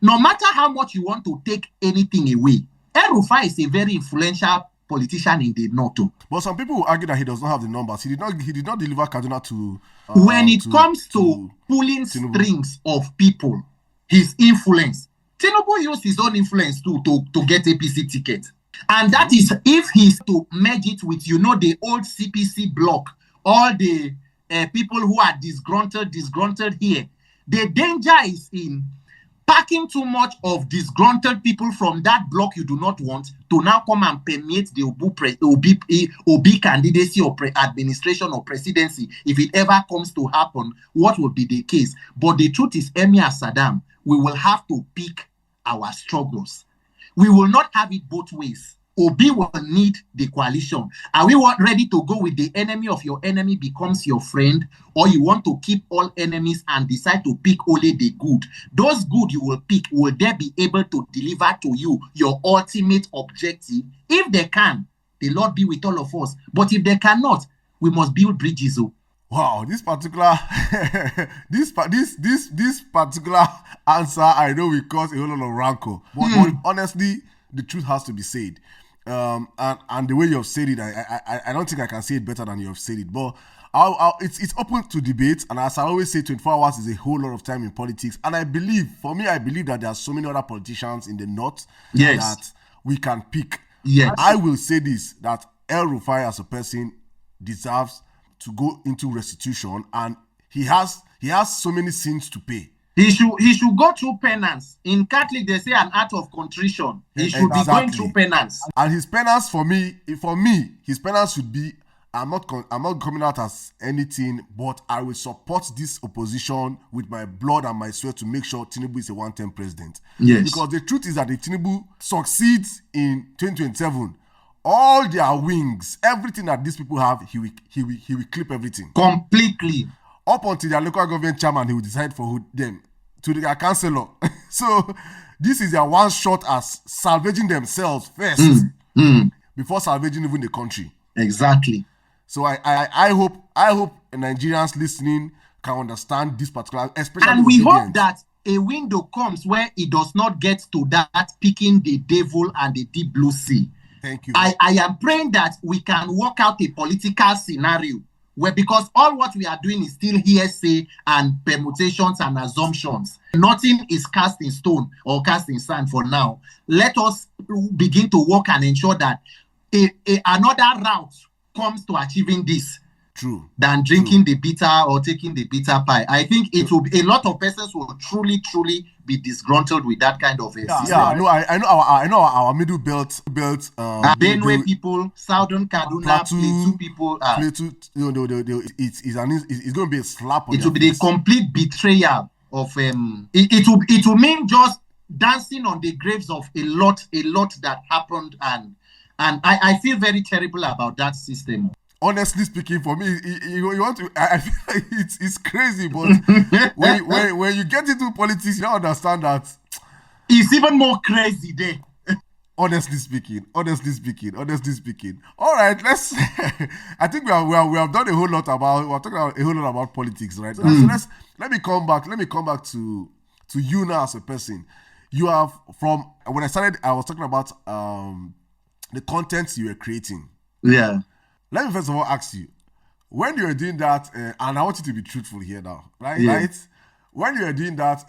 No matter how much you want to take anything away, El-Rufai is a very influential politician in the North. But some people will argue that he does not have the numbers. He did not deliver Kaduna to. When it comes to pulling Tinubu. strings of people, his influence, Tinubu used his own influence too to get APC ticket. And that is if he's to merge it with, the old CPC block, all the people who are disgruntled here. The danger is in packing too much of disgruntled people from that block you do not want to now come and permeate the Obi candidacy or administration or presidency. If it ever comes to happen, what will be the case? But the truth is, Emir Sirdam, we will have to pick our struggles. We will not have it both ways. Obi will need the coalition. Are we ready to go with the enemy of your enemy becomes your friend, or you want to keep all enemies and decide to pick only the good? Those good you will pick, will they be able to deliver to you your ultimate objective? If they can, the Lord be with all of us. But if they cannot, we must build bridges. Wow, this particular this particular answer, I know will cause a whole lot of rancor. But honestly, the truth has to be said. And the way you have said it, I don't think I can say it better than you have said it. But it's open to debate, and as I always say, 24 hours is a whole lot of time in politics. And I believe that there are so many other politicians in the North that we can pick. Yes. I will say this, that El-Rufai as a person deserves to go into restitution, and he has so many sins to pay. He should go through penance. In Catholic, they say an act of contrition. He should be going through penance. And his penance for me, his penance should be, I'm not coming out as anything, but I will support this opposition with my blood and my sweat to make sure Tinubu is a one-term president. Yes. Because the truth is that if Tinubu succeeds in 2027, all their wings, everything that these people have, he will clip everything. Completely. Up until their local government chairman, he will decide for them to their councillor. So this is their one shot as salvaging themselves first before salvaging even the country. Exactly. So I hope Nigerians listening can understand this particular, especially. And we hope that a window comes where it does not get to that picking the devil and the deep blue sea. Thank you. I am praying that we can work out a political scenario where, because all what we are doing is still hearsay and permutations and assumptions. Nothing is cast in stone or cast in sand for now. Let us begin to work and ensure that another route comes to achieving this. True. Than drinking the bitter or taking the bitter pie. I think it will be, a lot of persons will truly be disgruntled with that kind of system. I know our middle belt Benue people, Southern Kaduna, Plateau people. Plateau, it's going to be a slap on it will be face. the complete betrayal of it will mean just dancing on the graves of a lot that happened, and I feel very terrible about that system. Honestly speaking, for me, you want to. I feel like it's crazy, but when you get into politics, you don't understand that it's even more crazy there. Honestly speaking. All right, let's. I think we have done a whole lot about. We're talking a whole lot about politics right now. So let me come back to you now as a person. You have, from when I started, I was talking about the content you were creating. Yeah. Let me first of all ask you, when you were doing that, and I want you to be truthful here now, right? Yeah. Right? When you were doing that,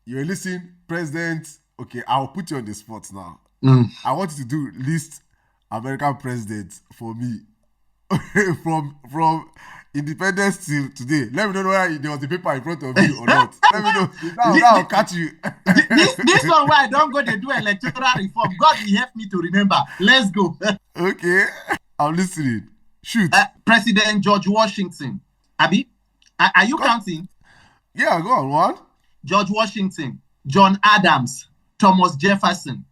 you were listening, President. Okay, I'll put you on the spot now. I want you to do list American presidents for me from independence till today. Let me know whether there was a paper in front of you or not. Let me know. Now I'll catch you. this one where I don't go, they do electoral reform. God will help me to remember. Let's go. Okay. I'm listening. Shoot. President George Washington. Abi, are you counting? Yeah, go on. One. George Washington, John Adams, Thomas Jefferson,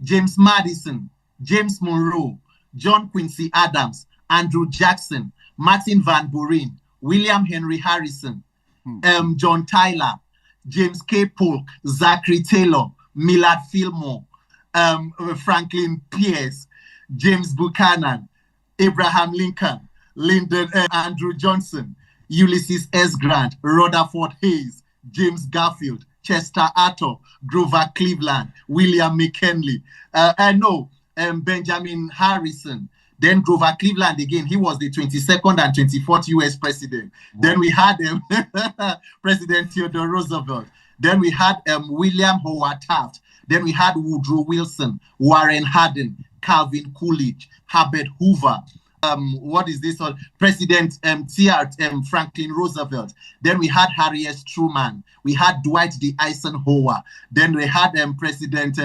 James Madison, James Monroe, John Quincy Adams, Andrew Jackson, Martin Van Buren, William Henry Harrison, John Tyler, James K. Polk, Zachary Taylor, Millard Fillmore, Franklin Pierce, James Buchanan, Abraham Lincoln, Lyndon Andrew Johnson, Ulysses S. Grant, Rutherford Hayes, James Garfield, Chester Arthur, Grover Cleveland, William McKinley, Benjamin Harrison. Then Grover Cleveland again, he was the 22nd and 24th U.S. president. Wow. Then we had President Theodore Roosevelt. Then we had William Howard Taft. Then we had Woodrow Wilson, Warren Harding, Calvin Coolidge, Herbert Hoover. President Franklin Roosevelt. Then we had Harry S. Truman. We had Dwight D. Eisenhower. Then we had President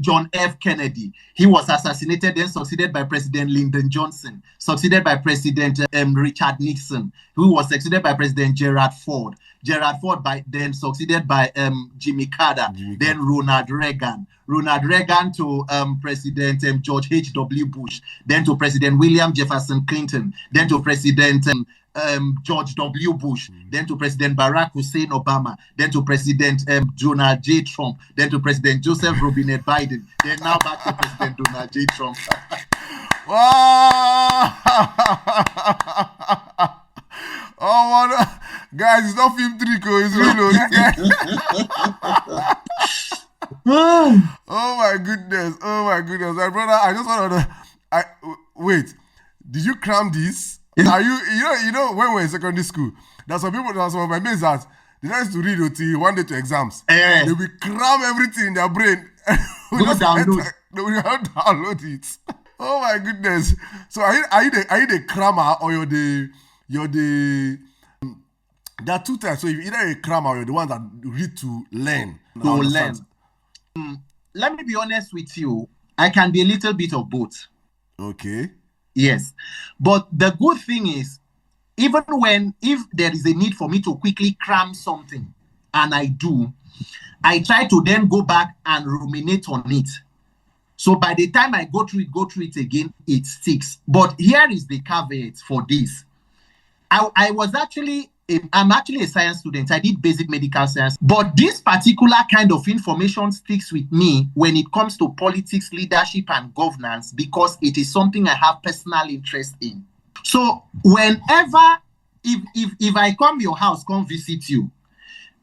John F. Kennedy. He was assassinated, then succeeded by President Lyndon Johnson, succeeded by President Richard Nixon, who was succeeded by President Gerald Ford. Gerald Ford then succeeded by Jimmy Carter, then Ronald Reagan. Ronald Reagan to President George H.W. Bush, then to President William Jefferson Clinton, then to President George W. Bush, then to President Barack Hussein Obama, then to President Donald J. Trump, then to President Joseph Robinette Biden, then now back to President Donald J. Trump. Wow! Oh, man. Guys, it's not film trick, it's real. Oh my goodness. My brother, I just want to wait. Did you cram this? Are you know when we were in secondary school, there's some of my mates that they used to read until one day to exams. They will cram everything in their brain. We will download it. Oh my goodness. So are you the crammer or you're the there are two types. So if either a crammer or you're the one that read to learn. Let me be honest with you. I can be a little bit of both. Okay. Yes. But the good thing is, even if there is a need for me to quickly cram something, and I do, I try to then go back and ruminate on it. So by the time I go through it again, it sticks. But here is the caveat for this. I'm actually a science student. I did basic medical science. But this particular kind of information sticks with me when it comes to politics, leadership, and governance, because it is something I have personal interest in. So whenever, if I come your house, come visit you,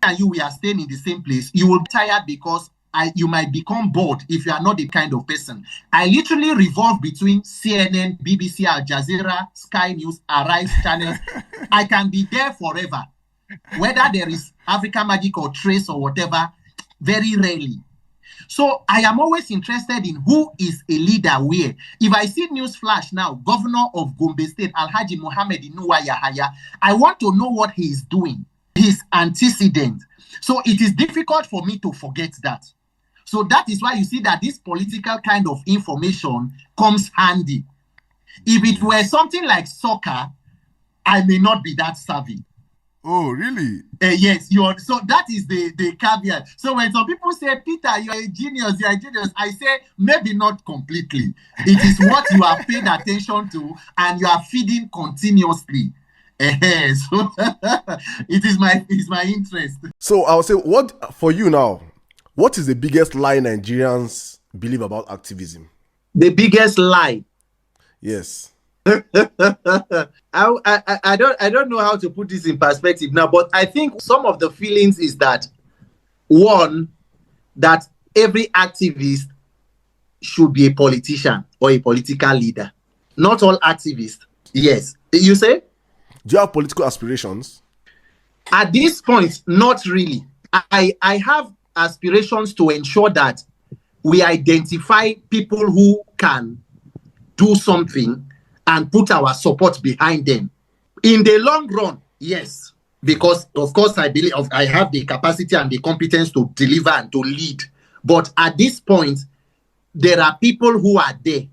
and we are staying in the same place, you will be tired because you might become bored if you are not the kind of person. I literally revolve between CNN, BBC, Al Jazeera, Sky News, Arise channels. I can be there forever. Whether there is Africa Magic or Trace or whatever, very rarely. So I am always interested in who is a leader where. If I see news flash now, Governor of Gombe State, Alhaji Mohammed Inuwa Yahaya, I want to know what he is doing, his antecedent. So it is difficult for me to forget that. So that is why you see that this political kind of information comes handy. If it were something like soccer, I may not be that savvy. Oh, really? Yes, so that is the caveat. So when some people say, Peter, you're a genius, I say, maybe not completely. It is what you have paid attention to and you are feeding continuously. So it's my interest. So I'll say, what for you now? What is the biggest lie Nigerians believe about activism? The biggest lie? Yes. I don't know how to put this in perspective now, but I think some of the feelings is that, one, that every activist should be a politician or a political leader. Not all activists. Yes. You say? Do you have political aspirations? At this point, not really. I have aspirations to ensure that we identify people who can do something and put our support behind them. In the long run, yes, because of course I believe I have the capacity and the competence to deliver and to lead. But at this point, there are people who are there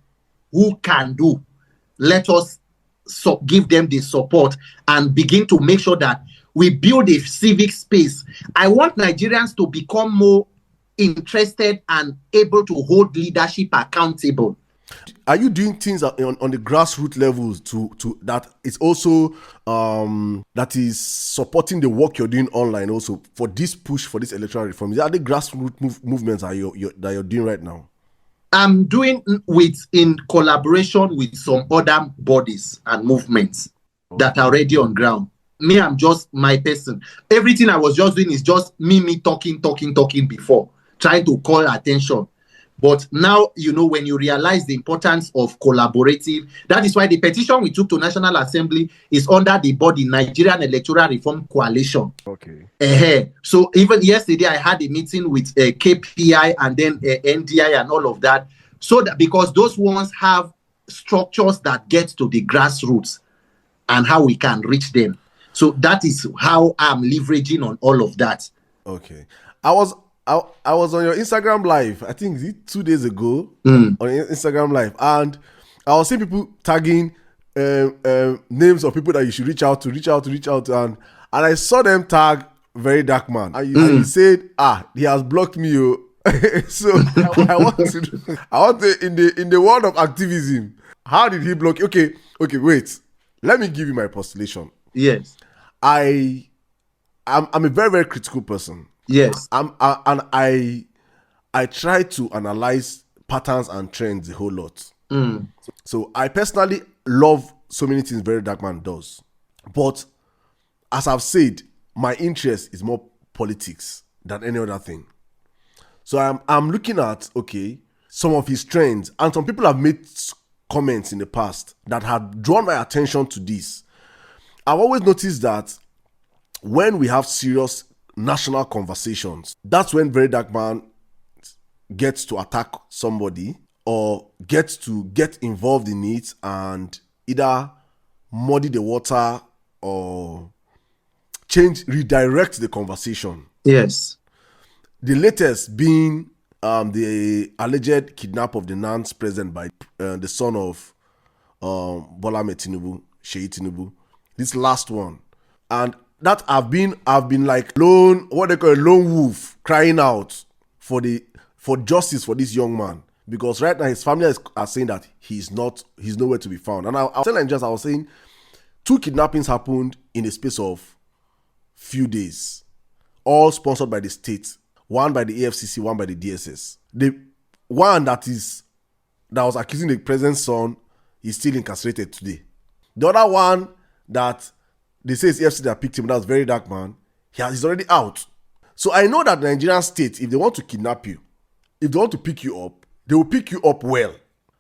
who can do. Let us give them the support and begin to make sure that we build a civic space. I want Nigerians to become more interested and able to hold leadership accountable. Are you doing things on the grassroots levels to that is also that is supporting the work you're doing online also for this push for this electoral reform? Are the grassroots movements that you're doing right now? I'm doing in collaboration with some other bodies and movements that are already on ground. Me, I'm just my person. Everything I was just doing is just me talking before, trying to call attention. But now, when you realize the importance of collaborative, that is why the petition we took to National Assembly is under the body Nigerian Electoral Reform Coalition. Okay. So even yesterday, I had a meeting with KPI and then NDI and all of that. So that because those ones have structures that get to the grassroots and how we can reach them. So that is how I'm leveraging on all of that. Okay. I was on your Instagram live, I think 2 days ago, on Instagram live, and I was seeing people tagging names of people that you should reach out to, and I saw them tag VeryDarkMan, and you said, he has blocked me. So I want to, in the world of activism, how did he block you? Okay, wait. Let me give you my postulation. Yes. I'm a very, very critical person. Yes. And I try to analyze patterns and trends a whole lot. So I personally love so many things VeryDarkMan does. But as I've said, my interest is more politics than any other thing. So I'm looking at, some of his trends, and some people have made comments in the past that have drawn my attention to this. I've always noticed that when we have serious national conversations, that's when VeryDarkMan gets to attack somebody or gets to get involved in it and either muddy the water or redirect the conversation. Yes. The latest being the alleged kidnap of the NANS president by the son of Bola Ahmed Tinubu, Sheyi Tinubu. This last one. And that I've been like lone wolf crying out for justice for this young man, because right now his family are saying that he's nowhere to be found. And I was saying 2 kidnappings happened in the space of few days, all sponsored by the state. One by the AFCC, one by the DSS. The one that was accusing the president's son is still incarcerated today. The other one that they say it's AFCC that picked him, that's VeryDarkMan, he's already out. So I know that the Nigerian state, if they want to kidnap you, if they want to pick you up, they will pick you up well.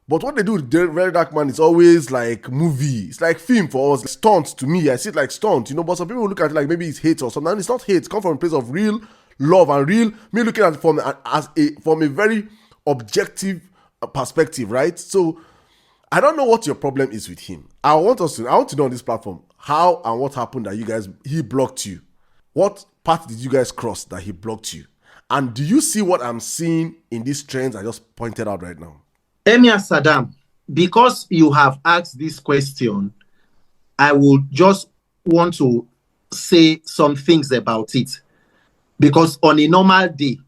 But what they do with VeryDarkMan is always like movie. It's like film for us. Stunt to me. I see it like stunt, but some people look at it like maybe it's hate or something. And it's not hate. It's come from a place of real love and real, me looking at it from a very objective perspective, right? So I don't know what your problem is with him. I want to know on this platform how and what happened that he blocked you. What path did you guys cross that he blocked you? And do you see what I'm seeing in these trends I just pointed out right now? Emir Sirdam, because you have asked this question, I would just want to say some things about it. Because on a normal day,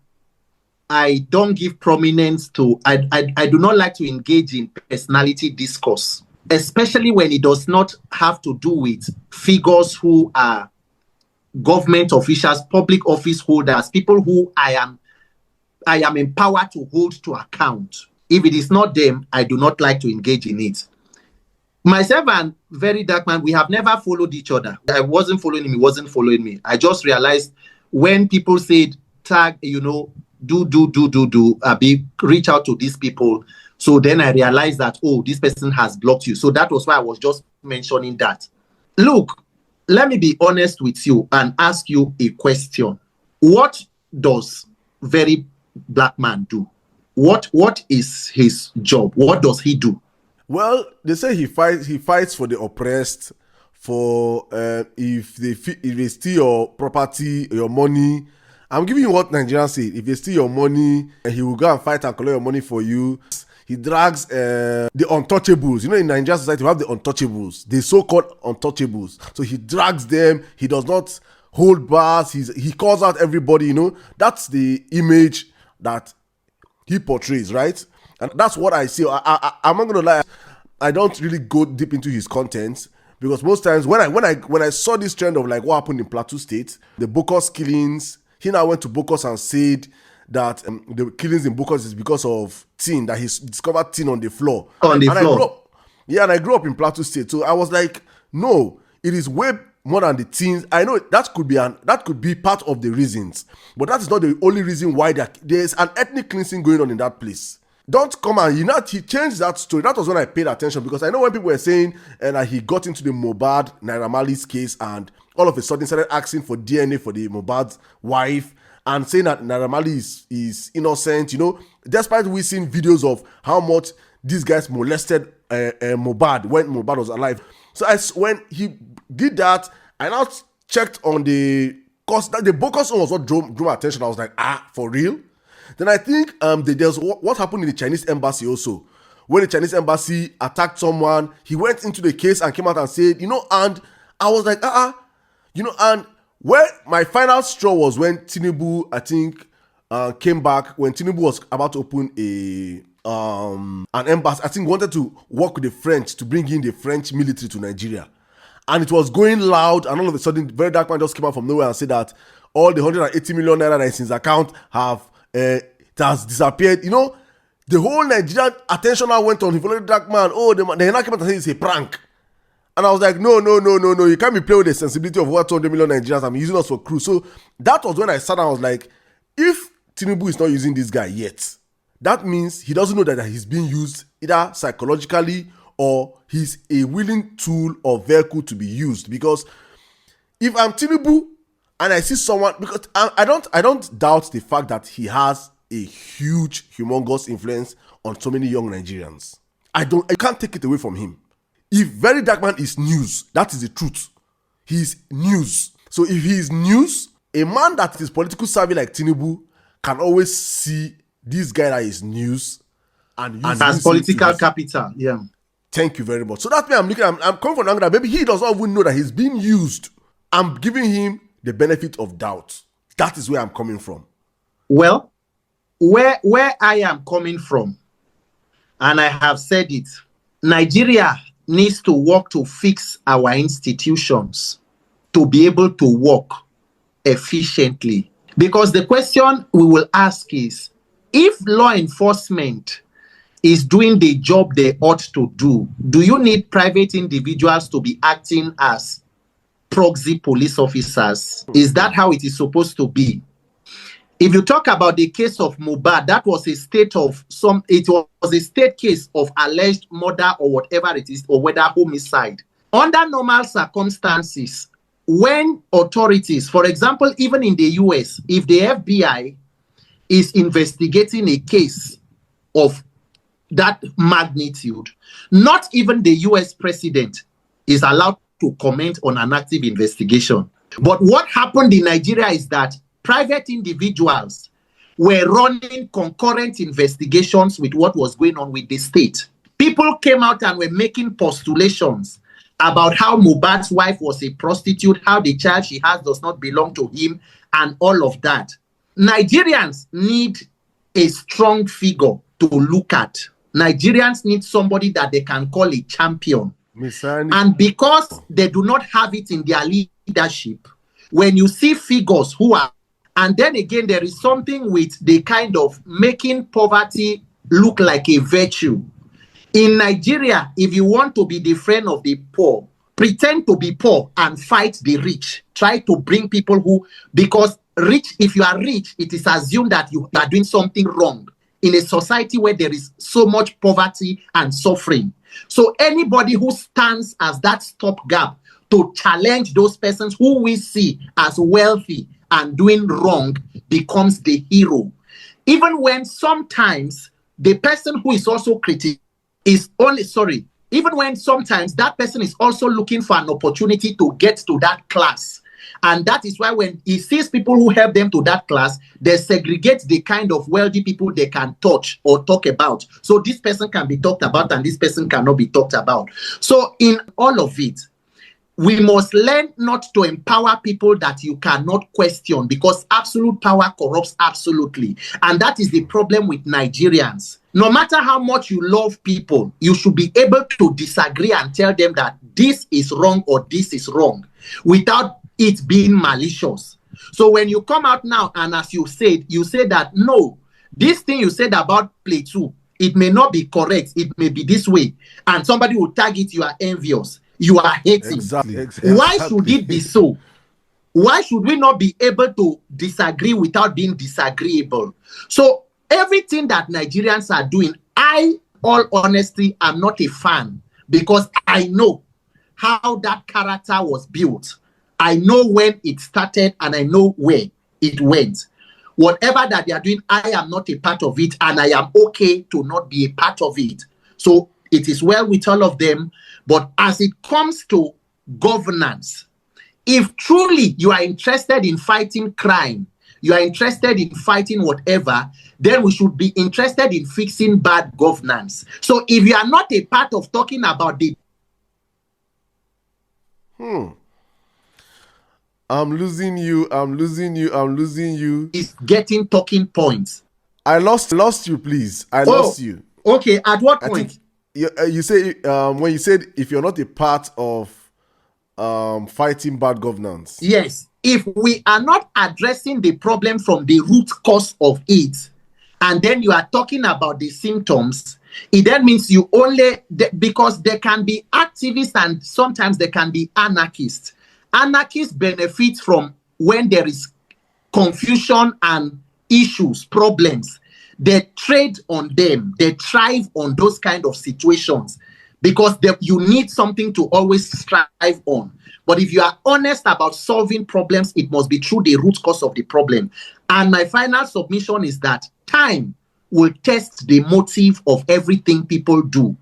I don't give prominence to, I do not like to engage in personality discourse, especially when it does not have to do with figures who are government officials, public office holders, people who I am empowered to hold to account. If it is not them, I do not like to engage in it. Myself and VeryDarkMan, we have never followed each other. I wasn't following him, he wasn't following me. I just realized when people said, tag, reach out to these people. So then I realized that, this person has blocked you. So that was why I was just mentioning that. Look, let me be honest with you and ask you a question. What does VeryDarkMan do? What is his job? What does he do? Well, they say he fights for the oppressed, for if they steal your property, your money. I'm giving you what Nigerians say. If they steal your money, he will go and fight and collect your money for you. He drags the untouchables. In Nigerian society, we have the untouchables, the so-called untouchables. So he drags them. He does not hold bars. He calls out everybody. That's the image that he portrays, right? And that's what I see. I'm not gonna lie, I don't really go deep into his content, because most times when I saw this trend of like what happened in Plateau State, the Bokos killings, he now went to Bokos and said that the killings in Bokos is because of tin, that he discovered tin on the floor. And I grew up in Plateau State, so I was like, no, it is way more than the tins. I know that could be part of the reasons, but that is not the only reason why there's an ethnic cleansing going on in that place. Don't come and he changed that story. That was when I paid attention, because I know when people were saying that he got into the Mohbad Naira Marley's case and all of a sudden started asking for DNA for the Mohbad's wife and saying that Naira Marley is innocent, despite we seeing videos of how much these guys molested Mohbad when Mohbad was alive. So when he did that, I now checked on the cause that the Bokos one was what drew my attention. I was like, for real? Then I think there's what happened in the Chinese embassy also. When the Chinese embassy attacked someone, he went into the case and came out and said, and I was like, and where my final straw was when Tinubu, I think, came back, when Tinubu was about to open an embassy. I think wanted to work with the French to bring in the French military to Nigeria. And it was going loud, and all of a sudden, VeryDarkMan just came out from nowhere and said that all the 180 million naira that is in his account it has disappeared. The whole Nigerian attention now went on VeryDarkMan. Oh, they now came out and said it's a prank. And I was like, no, you can't be playing with the sensibility of what 200 million Nigerians are using us for crew. So that was when I sat down. I was like, if Tinubu is not using this guy yet, that means he doesn't know that he's being used either psychologically or he's a willing tool or vehicle to be used. Because if I'm Tinubu and I see someone, because I don't doubt the fact that he has a huge, humongous influence on so many young Nigerians. I can't take it away from him. If VeryDarkMan is news, that is the truth. He's news. So if he is news, a man that is politically savvy like Tinubu can always see this guy that is news and as political capital. Yeah. Thank you very much. So that's why I'm coming from the angle that maybe he does not even know that he's being used. I'm giving him the benefit of doubt. That is where I'm coming from. Well, where I am coming from, and I have said it, Nigeria needs to work to fix our institutions to be able to work efficiently. Because the question we will ask is, if law enforcement is doing the job they ought to do you need private individuals to be acting as proxy police officers? Is that how it is supposed to be? If you talk about the case of Mohbad, that was a state case of alleged murder or whatever it is, or whether homicide. Under normal circumstances, when authorities, for example, even in the US, if the FBI is investigating a case of that magnitude, not even the US president is allowed to comment on an active investigation. But what happened in Nigeria is that private individuals were running concurrent investigations with what was going on with the state. People came out and were making postulations about how Mohbad's wife was a prostitute, how the child she has does not belong to him, and all of that. Nigerians need a strong figure to look at. Nigerians need somebody that they can call a champion. And because they do not have it in their leadership, when you see figures who are, and then again, there is something with the kind of making poverty look like a virtue. In Nigeria, if you want to be the friend of the poor, pretend to be poor and fight the rich. Try to bring people who, because rich, if you are rich, it is assumed that you are doing something wrong in a society where there is so much poverty and suffering. So anybody who stands as that stopgap to challenge those persons who we see as wealthy and doing wrong becomes the hero. Even when sometimes the person who is also even when sometimes that person is also looking for an opportunity to get to that class. And that is why when he sees people who help them to that class, they segregate the kind of wealthy people they can touch or talk about. So this person can be talked about and this person cannot be talked about. So in all of it, we must learn not to empower people that you cannot question, because absolute power corrupts absolutely. And that is the problem with Nigerians. No matter how much you love people, you should be able to disagree and tell them that this is wrong or this is wrong without it being malicious. So when you come out now and as you say that, no, this thing you said about Play 2, it may not be correct. It may be this way. And somebody will tag it, you are envious. You are hating. Exactly. Why should it be so? Why should we not be able to disagree without being disagreeable? So everything that Nigerians are doing, all honesty, I'm not a fan, because I know how that character was built. I know when it started and I know where it went. Whatever that they are doing, I am not a part of it, and I am okay to not be a part of it. So it is well with all of them. But as it comes to governance, if truly you are interested in fighting crime, you are interested in fighting whatever, then we should be interested in fixing bad governance. So if you are not a part of talking about the... I'm losing you. Is getting talking points. I lost you, please. I lost you. Okay, at what point? You say when you said if you're not a part of fighting bad governance. Yes. If we are not addressing the problem from the root cause of it, and then you are talking about the symptoms, it then means you only... because there can be activists and sometimes there can be anarchists. Anarchists benefit from when there is confusion and issues, problems. They trade on them. They thrive on those kind of situations because you need something to always strive on. But if you are honest about solving problems, it must be through the root cause of the problem. And my final submission is that time will test the motive of everything people do.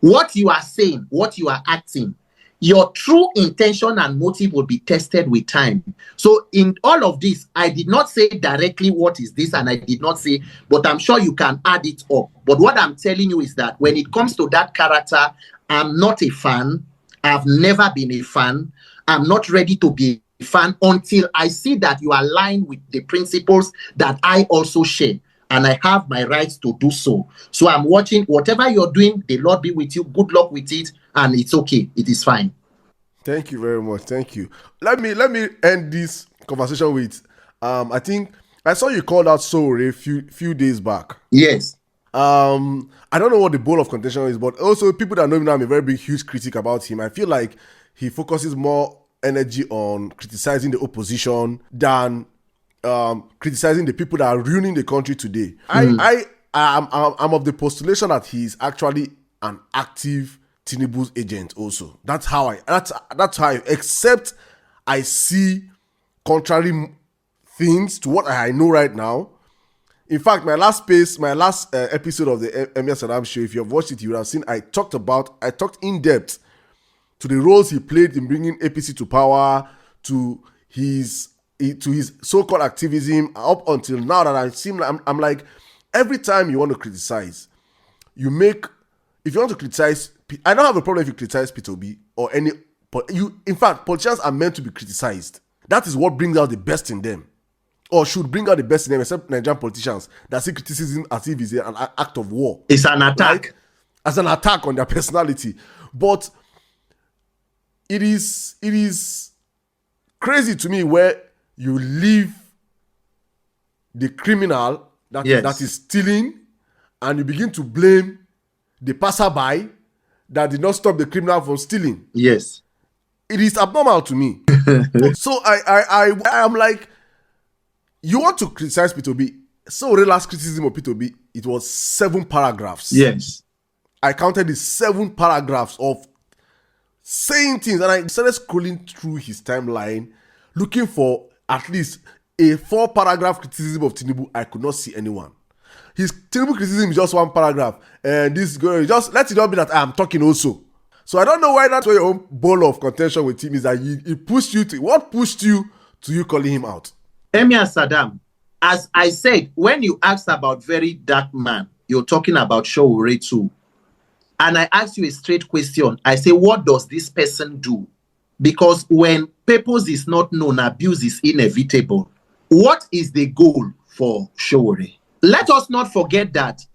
What you are saying, what you are acting, your true intention and motive will be tested with time. So in all of this, I did not say directly what is this, and I did not say, but I'm sure you can add it up. But what I'm telling you is that when it comes to that character, I'm not a fan. I've never been a fan. I'm not ready to be a fan until I see that you align with the principles that I also share. And I have my rights to do so. So I'm watching whatever you're doing. The Lord be with you. Good luck with it. And it's okay. It is fine. Thank you very much. Thank you. Let me end this conversation with I think I saw you called out Sowore a few days back. Yes. I don't know what the bone of contention is, but also people that know me now, I'm a very big, huge critic about him. I feel like he focuses more energy on criticizing the opposition than criticizing the people that are ruining the country today. I'm of the postulation that he's actually an active Tinubu's agent also. That's how except I see contrary things to what I know right now. In fact, my last episode of the Emir Sirdam Show, if you have watched it, you would have seen I talked in depth to the roles he played in bringing APC to power, to his so-called activism up until now. That I'm like, every time you want to criticize, if you want to criticize, I don't have a problem if you criticize P2B or any. In fact, politicians are meant to be criticized. That is what brings out the best in them, or should bring out the best in them. Except Nigerian politicians that see criticism as if it's an act of war. It's an attack, right? As an attack on their personality. But it is crazy to me where you leave the criminal that is stealing, and you begin to blame the passerby that did not stop the criminal from stealing. Yes. It is abnormal to me. So I am like, you want to criticize P2B. So the last criticism of P2B, it was 7 paragraphs. Yes. I counted the 7 paragraphs of saying things, and I started scrolling through his timeline, looking for at least a 4-paragraph criticism of Tinubu. I could not see anyone. His Tinubu criticism is just 1 paragraph, and this girl just let it not be that I am talking also. So I don't know why that's why your own ball of contention with him is that he pushed you to. What pushed you to you calling him out? Emir Sirdam, as I said, when you asked about VeryDarkMan, you're talking about Sowore too. And I asked you a straight question. I say, what does this person do? because when purpose is not known, abuse is inevitable. What is the goal for Showore? Let us not forget that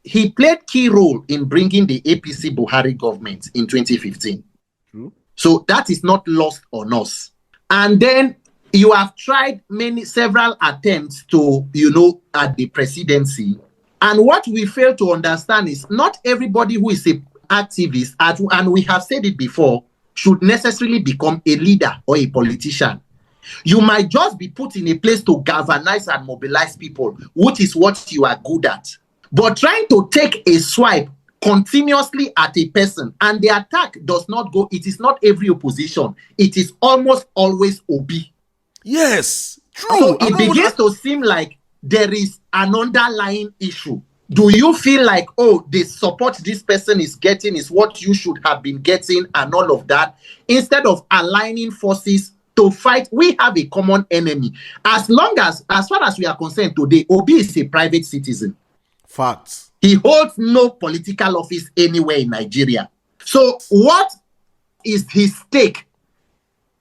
he played key role in bringing the APC Buhari government in 2015. True. So that is not lost on us. And then you have tried several attempts to, at the presidency. And what we fail to understand is not everybody who is an activist, and we have said it before, should necessarily become a leader or a politician. You might just be put in a place to galvanize and mobilize people, which is what you are good at. But trying to take a swipe continuously at a person, and the attack does not go, it is not every opposition, it is almost always OB. Yes, true. So it begins to seem like there is an underlying issue. Do you feel like, the support this person is getting is what you should have been getting and all of that? Instead of aligning forces to fight, we have a common enemy. As far as we are concerned today, Obi is a private citizen. Facts. He holds no political office anywhere in Nigeria. So what is his stake?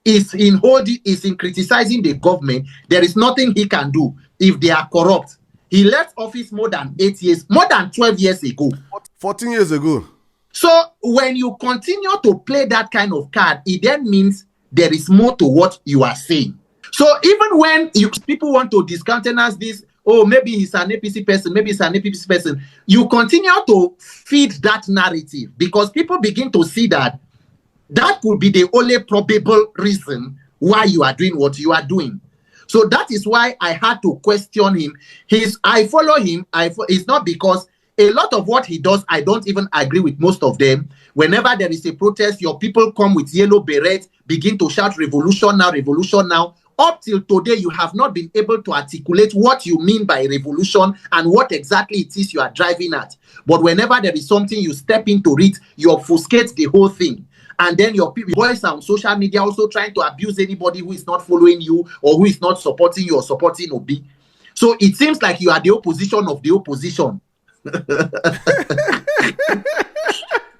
Is in criticizing the government. There is nothing he can do if they are corrupt. He left office more than 12 years ago. 14 years ago. So when you continue to play that kind of card, it then means there is more to what you are saying. So even when people want to discountenance this, maybe he's an APC person, you continue to feed that narrative because people begin to see that could be the only probable reason why you are doing what you are doing. So that is why I had to question him. I follow him. It's not because a lot of what he does, I don't even agree with most of them. Whenever there is a protest, your people come with yellow berets, begin to shout revolution now, revolution now. Up till today, you have not been able to articulate what you mean by revolution and what exactly it is you are driving at. But whenever there is something you step into it, you obfuscate the whole thing. And then your boys on social media also trying to abuse anybody who is not following you or who is not supporting you or supporting Obi. So it seems like you are the opposition of the opposition.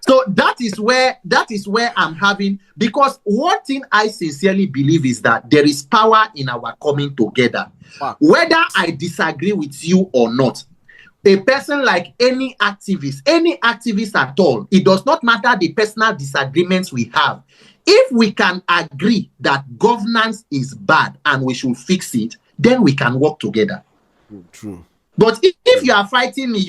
So that is where I'm having, because one thing I sincerely believe is that there is power in our coming together. Wow. Whether I disagree with you or not, a person like any activist at all, it does not matter the personal disagreements we have. If we can agree that governance is bad and we should fix it, then we can work together. True. But if you are fighting me,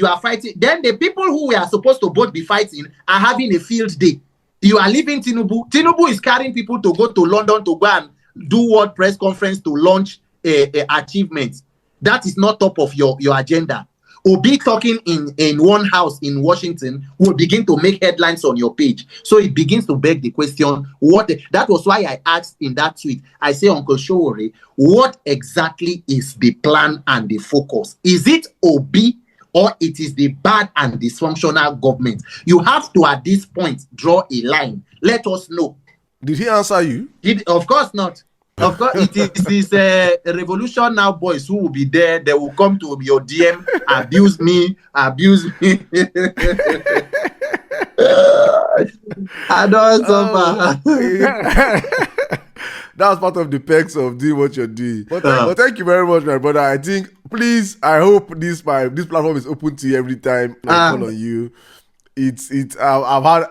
then the people who we are supposed to both be fighting are having a field day. You are leaving Tinubu. Tinubu is carrying people to go to London to go and do World Press Conference to launch achievements. That is not top of your agenda. Obi talking in one house in Washington will begin to make headlines on your page. So it begins to beg the question, that was why I asked in that tweet, I say, Uncle Showore, what exactly is the plan and the focus? Is it Obi or it is the bad and dysfunctional government? You have to, at this point, draw a line. Let us know. Did he answer you? Of course not. Of course, it is a Revolution Now boys who will be there. They will come to your DM, abuse me. I don't suffer. That's part of the perks of doing what you're doing. But thank you very much, my brother. I think, please, I hope this platform is open to you every time I call on you. It's over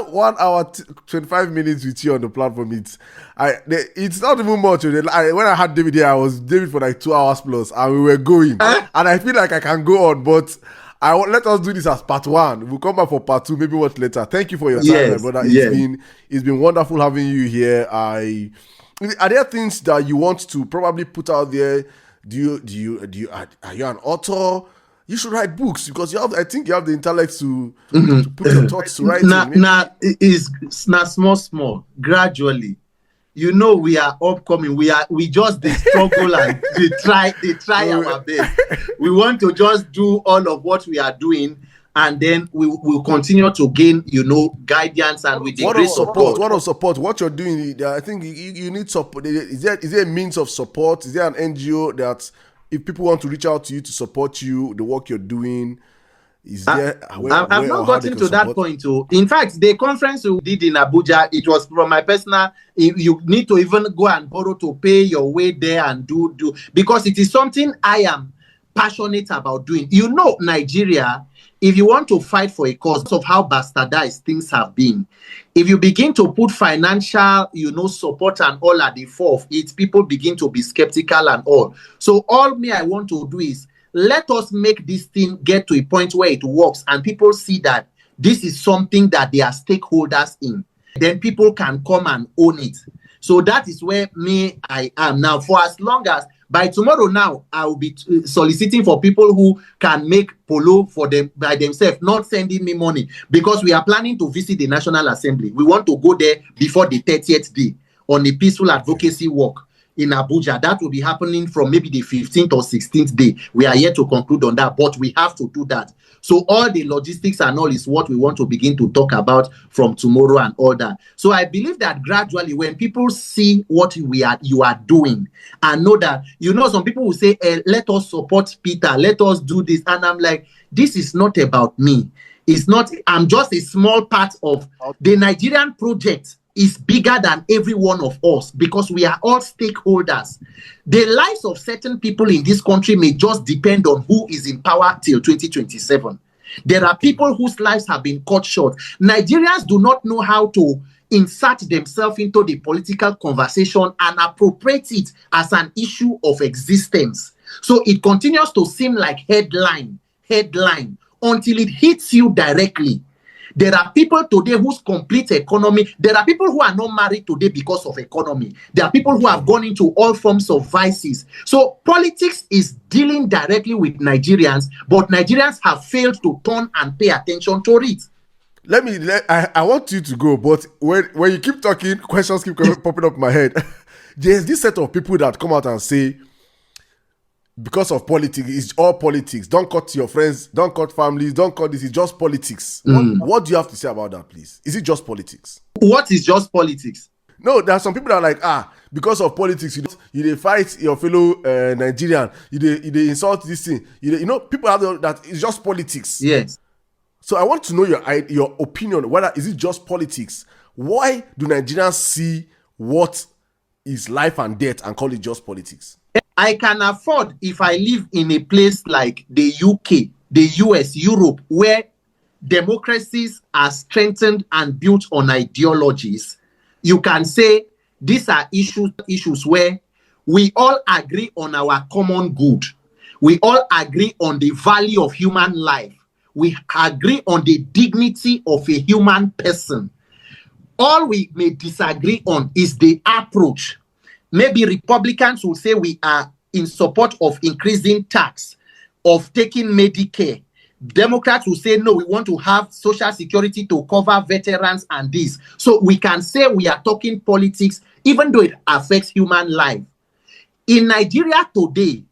1 hour 25 minutes with you on the platform. It's not even much. When I had David here, I was David for like 2 hours plus, and we were going. And I feel like I can go on, but let us do this as part one. We'll come back for part two, maybe watch later. Thank you for your time, my brother. It's been wonderful having you here. Are there things that you want to probably put out there? Are you an author? You should write books because I think you have the intellect to put your thoughts to writing. It's not small. Gradually, we are upcoming. We just struggle and they try our best. We want to just do all of what we are doing, and then we will continue to gain, guidance and with the grace of God. What of support? What you're doing, I think you need support. Is there a means of support? Is there an NGO that, if people want to reach out to you to support you, the work you're doing, Is there I've not gotten to that point. Too. In fact, the conference we did in Abuja, it was from my personal. You need to even go and borrow to pay your way there and do because it is something I am passionate about doing. You know, Nigeria, if you want to fight for a cause of how bastardized things have been, if you begin to put financial, support and all at the fore of it, people begin to be skeptical and all. So all I want to do is let us make this thing get to a point where it works and people see that this is something that they are stakeholders in. Then people can come and own it. So that is where I am now. For as long as by tomorrow now, I will be soliciting for people who can make polo for them by themselves, not sending me money, because we are planning to visit the National Assembly. We want to go there before the 30th day on a peaceful advocacy walk in Abuja. That will be happening from maybe the 15th or 16th day. We are yet to conclude on that, but we have to do that. So all the logistics and all is what we want to begin to talk about from tomorrow and all that. So I believe that gradually when people see what you are doing and know that, some people will say, let us support Peter, let us do this. And I'm like, this is not about me. I'm just a small part of the Nigerian project. Is bigger than every one of us because we are all stakeholders. The lives of certain people in this country may just depend on who is in power till 2027. There are people whose lives have been cut short. Nigerians do not know how to insert themselves into the political conversation and appropriate it as an issue of existence. So it continues to seem like headline, until it hits you directly. There are people today whose complete economy, there are people who are not married today because of economy. There are people who have gone into all forms of vices. So politics is dealing directly with Nigerians, but Nigerians have failed to turn and pay attention to it. I want you to go, but when you keep talking, questions keep popping up in my head. There's this set of people that come out and say, because of politics, it's all politics. Don't cut your friends, don't cut families, don't cut this. It's just politics. What do you have to say about that, please? Is it just politics? What is just politics? No, there are some people that are like, because of politics, you fight your fellow Nigerian, you insult this thing. People have that it's just politics. Yes. So I want to know your opinion. Whether is it just politics? Why do Nigerians see what is life and death and call it just politics? I can afford, if I live in a place like the UK, the US, Europe, where democracies are strengthened and built on ideologies, you can say these are issues where we all agree on our common good. We all agree on the value of human life. We agree on the dignity of a human person. All we may disagree on is the approach. Maybe Republicans will say we are in support of increasing tax, of taking Medicare. Democrats will say, no, we want to have social security to cover veterans and this. So we can say we are talking politics, even though it affects human life. In Nigeria today,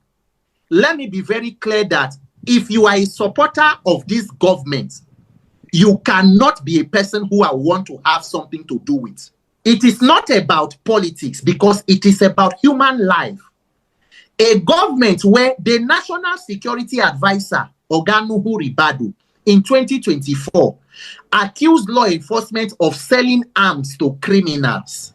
let me be very clear that if you are a supporter of this government, you cannot be a person who I want to have something to do with. It is not about politics because it is about human life. A government where the National Security Advisor, Oganuhu Ribadu, in 2024, accused law enforcement of selling arms to criminals.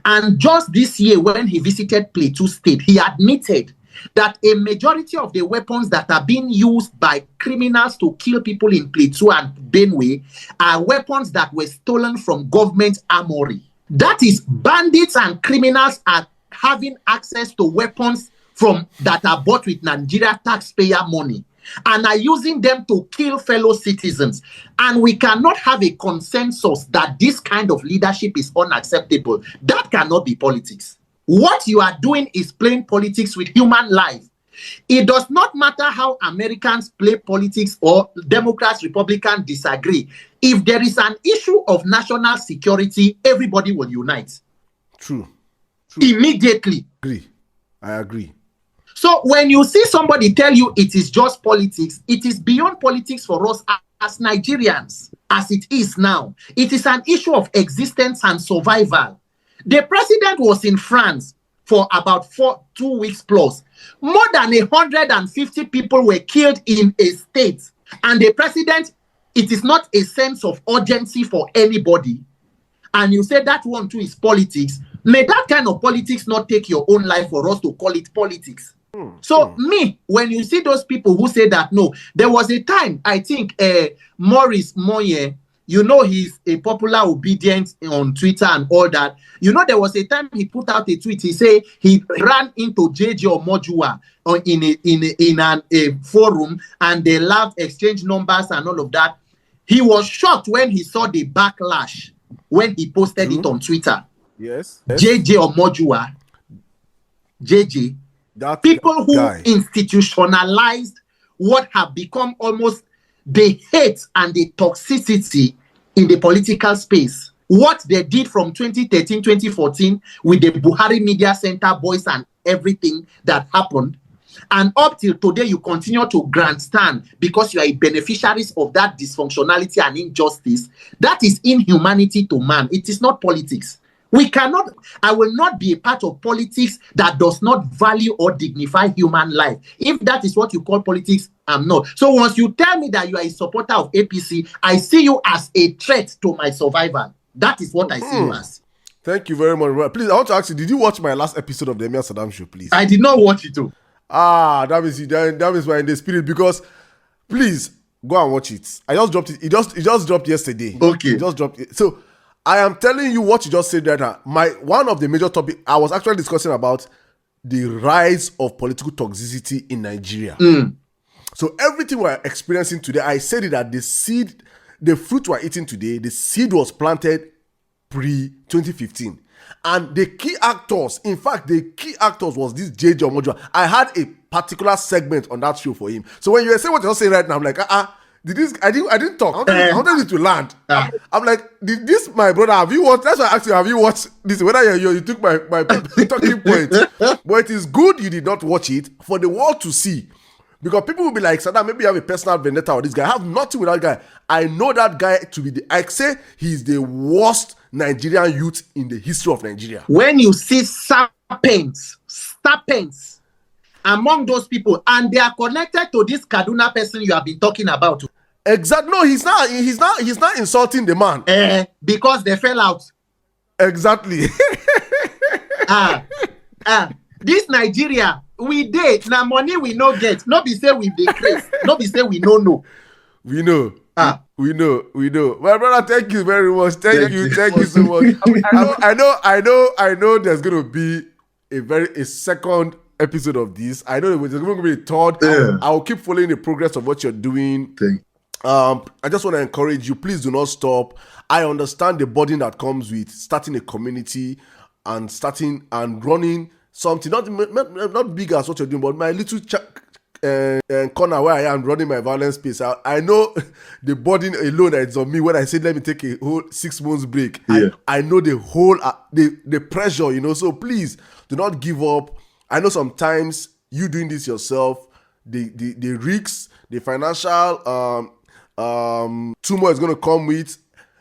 And just this year, when he visited Plateau State, he admitted that a majority of the weapons that are being used by criminals to kill people in Plateau and Benue are weapons that were stolen from government armory. That is, bandits and criminals are having access to weapons that are bought with Nigeria taxpayer money and are using them to kill fellow citizens. And we cannot have a consensus that this kind of leadership is unacceptable. That cannot be politics. What you are doing is playing politics with human life. It does not matter how Americans play politics or Democrats, Republicans disagree. If there is an issue of national security, everybody will unite. True. Immediately. I agree. So when you see somebody tell you it is just politics, it is beyond politics for us as Nigerians, as it is now. It is an issue of existence and survival. The president was in France for about 2 weeks plus. More than 150 people were killed in a state and the president, it is not a sense of urgency for anybody, and you say that one too is politics, may that kind of politics not take your own life for us to call it politics. So me, when you see those people who say that, no, there was a time, I think Maurice Moye, you know, he's a popular obedient on Twitter and all that. You know, there was a time he put out a tweet. He said he ran into JJ Omojua in a forum, and they laughed, exchanged numbers and all of that. He was shocked when he saw the backlash when he posted it on Twitter. Yes. JJ Omojua, JJ, That people who guy. institutionalized what have become almost the hate and the toxicity in the political space. What they did from 2013, 2014 with the Buhari Media Center boys and everything that happened. And up till today, you continue to grandstand because you are a beneficiaries of that dysfunctionality and injustice. That is inhumanity to man. It is not politics. I will not be a part of politics that does not value or dignify human life. If that is what you call politics, I'm not. So once you tell me that you are a supporter of APC, I see you as a threat to my survival. That is what I see you as. Thank you very much. Please, I want to ask you, did you watch my last episode of the Emir Sirdam Show, please? I did not watch it too. That means we're in the spirit, because please go and watch it. I just dropped it. It just dropped yesterday. Okay. It just dropped it. So I am telling you what you just said right now. One of the major topics I was actually discussing about the rise of political toxicity in Nigeria. So everything we're experiencing today, I said it that the fruit we're eating today, the seed was planted pre-2015. And the key actors was this JJ Omojua. I had a particular segment on that show for him. So when you say what you're saying right now, I'm like, I didn't talk. I wanted you to land. I'm like, did this, my brother, have you watched? That's why I asked you, have you watched this? Whether you took my talking point. But it is good you did not watch it for the world to see. Because people will be like, Saddam, maybe you have a personal vendetta with this guy. I have nothing with that guy. I know that guy to be I say he's the worst Nigerian youth in the history of Nigeria. When you see serpents among those people, and they are connected to this Kaduna person you have been talking about. Exactly. No, he's not insulting the man. Because they fell out. Exactly. This Nigeria, we did. Now money we no get. No be say we decrease. No be say we no know. We know. We know. My brother, thank you very much. Thank you so much. I know there's gonna be a second episode of this. I know there's going to be a third. I'll keep following the progress of what you're doing. I just want to encourage you, please do not stop. I understand the burden that comes with starting a community and starting and running something, not big as what you're doing, but my little corner where I am running my violence space. I know the burden alone that is on me when I say let me take a whole 6 months break. I know the whole the pressure, so please do not give up. I know sometimes you doing this yourself, the risks, the financial turmoil is going to come with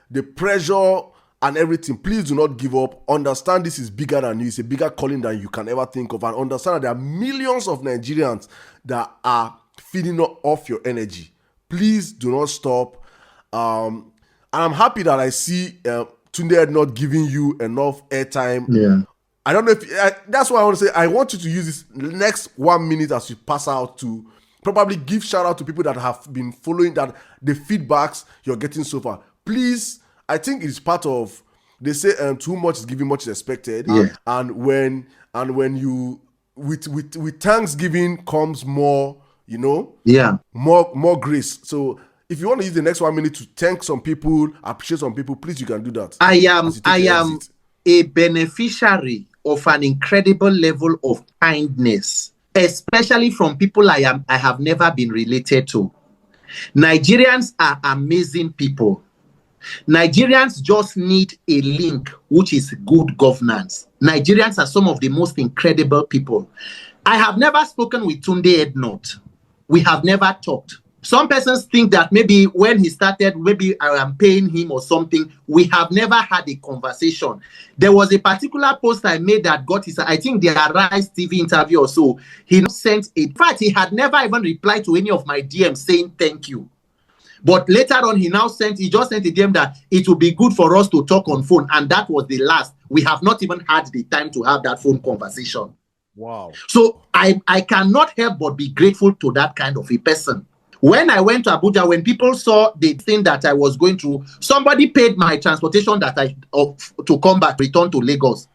the pressure and everything. Please do not give up. Understand this is bigger than you. It's a bigger calling than you can ever think of. And understand that there are millions of Nigerians that are feeding off your energy. Please do not stop. And I'm happy that I see Tunde not giving you enough airtime. Yeah. I don't know if that's what I want to say. I want you to use this next 1 minute as you pass out to probably give shout out to people that have been following that the feedbacks you're getting so far. Please, I think it's part of, they say too much is given, much is expected. Yeah. And when you with Thanksgiving comes more, more grace. So if you want to use the next 1 minute to thank some people, appreciate some people, please, you can do that. I am a beneficiary of an incredible level of kindness, especially from people I have never been related to. Nigerians are amazing people. Nigerians just need a link, which is good governance. Nigerians are some of the most incredible people. I have never spoken with Tunde Ednot. We have never talked. Some persons think that maybe when he started, maybe I am paying him or something. We have never had a conversation. There was a particular post I made that got his, I think, the Arise TV interview or so. He sent it. In fact, he had never even replied to any of my DMs saying thank you. But later on, he just sent a DM that it would be good for us to talk on phone. And that was the last. We have not even had the time to have that phone conversation. Wow. So I cannot help but be grateful to that kind of a person. When I went to Abuja, when people saw the thing that I was going through, somebody paid my transportation to come back, return to Lagos.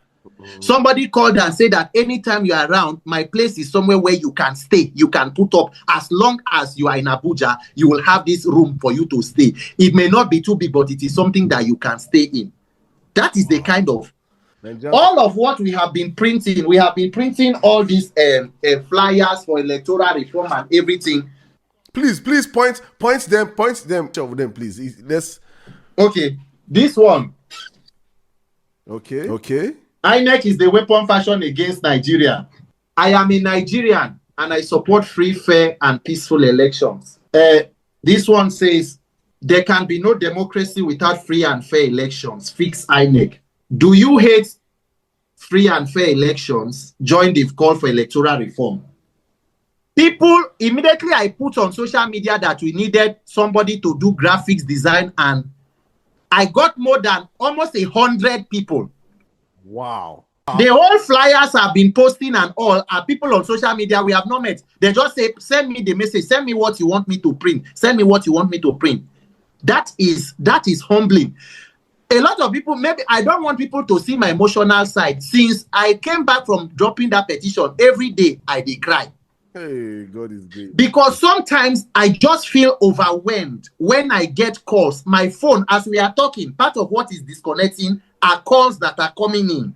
Somebody called and said that anytime you are around, my place is somewhere where you can stay, you can put up. As long as you are in Abuja, you will have this room for you to stay. It may not be too big, but it is something that you can stay in. That is the kind of all of what we have been printing. We have been printing all these flyers for electoral reform and everything. Please point them, please. Let's. Okay, this one. Okay. INEC is the weapon fashioned against Nigeria. I am a Nigerian and I support free, fair, and peaceful elections. This one says there can be no democracy without free and fair elections. Fix INEC. Do you hate free and fair elections? Join the call for electoral reform. People, immediately I put on social media that we needed somebody to do graphics design, and I got more than almost 100 people. Wow. The whole flyers have been posting and all are people on social media we have not met. They just say, send me the message, send me what you want me to print, send me what you want me to print. That is humbling. A lot of people, maybe I don't want people to see my emotional side. Since I came back from dropping that petition, every day I dey cry. Hey, God is great. Because sometimes I just feel overwhelmed when I get calls. My phone, as we are talking, part of what is disconnecting are calls that are coming in.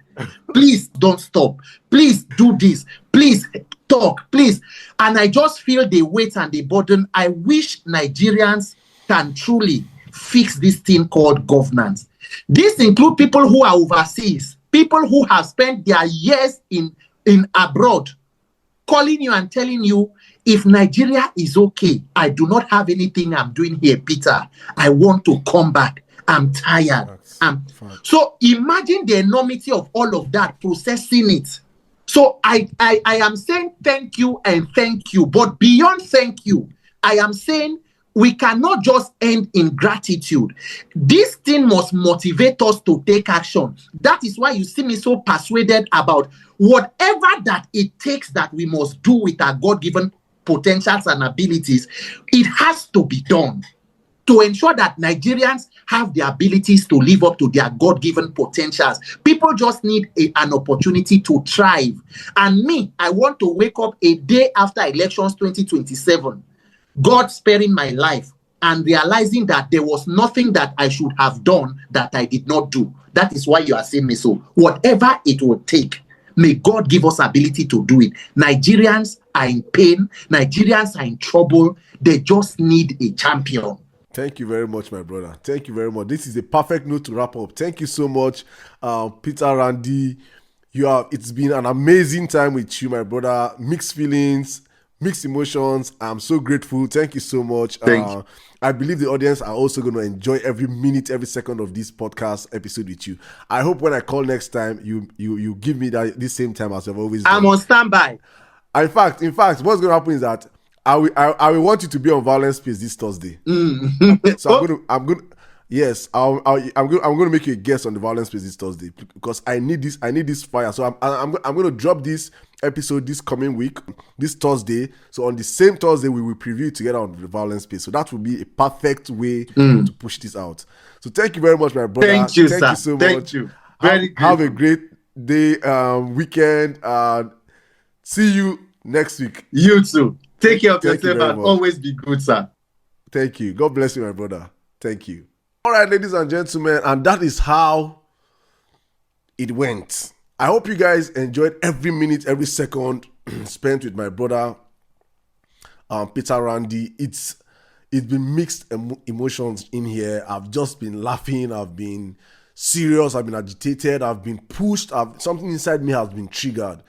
Please don't stop. Please do this. Please talk. Please. And I just feel the weight and the burden. I wish Nigerians can truly fix this thing called governance. This includes people who are overseas, people who have spent their years in abroad, calling you and telling you, if Nigeria is okay, I do not have anything I'm doing here, Peter. I want to come back. I'm tired. So imagine the enormity of all of that, processing it. So I am saying thank you and thank you. But beyond thank you, I am saying we cannot just end in gratitude. This thing must motivate us to take action. That is why you see me so persuaded about whatever that it takes that we must do with our God-given potentials and abilities. It has to be done to ensure that Nigerians have the abilities to live up to their God-given potentials. People just need an opportunity to thrive. And me, I want to wake up a day after elections 2027, God sparing my life and realizing that there was nothing that I should have done that I did not do. That is why you are saying me so. Whatever it will take, may God give us ability to do it. Nigerians are in pain. Nigerians are in trouble. They just need a champion. Thank you very much, my brother. Thank you very much. This is a perfect note to wrap up. Thank you so much, Peter Randy. It's been an amazing time with you, my brother. Mixed feelings, mixed emotions. I'm so grateful. Thank you so much. Thank you. I believe the audience are also going to enjoy every minute, every second of this podcast episode with you. I hope when I call next time, you give me this same time as I've always done. I'm on standby. In fact, what's going to happen is that I will want you to be on Violence Space this Thursday. So I'm going to make you a guest on the Violence Space this Thursday because I need this fire. So I'm going to drop this episode this coming week, this Thursday. So on the same Thursday, we will preview it together on the Violence Space. So that will be a perfect way to push this out. So thank you very much, my brother. Thank you, sir. Thank you so much. Thank you. Have a great day, weekend. See you next week. You too. Take care of yourself and much. always be good, sir. Thank you. God bless you, my brother. Thank you. All right, ladies and gentlemen, and that is how it went. I hope you guys enjoyed every minute, every second spent with my brother, Peter Randy. It's been mixed emotions in here. I've just been laughing. I've been serious. I've been agitated. I've been pushed. Something inside me has been triggered.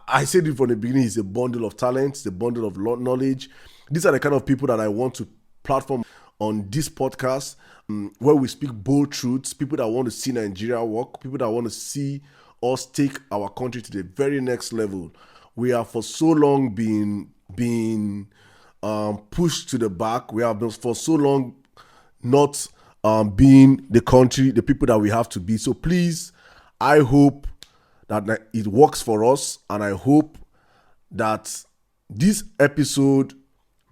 I said it from the beginning, it's a bundle of talents, a bundle of knowledge. These are the kind of people that I want to platform on this podcast, where we speak bold truths, people that want to see Nigeria work, people that want to see us take our country to the very next level. We have for so long been pushed to the back. We have been for so long not being the country, the people that we have to be. So please, I hope that it works for us, and I hope that this episode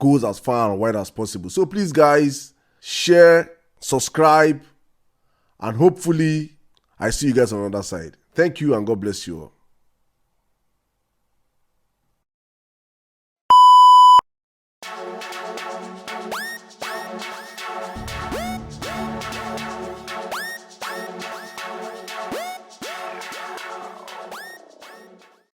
goes as far and wide as possible. So please, guys, share, subscribe, and hopefully I see you guys on the other side. Thank you, and God bless you all.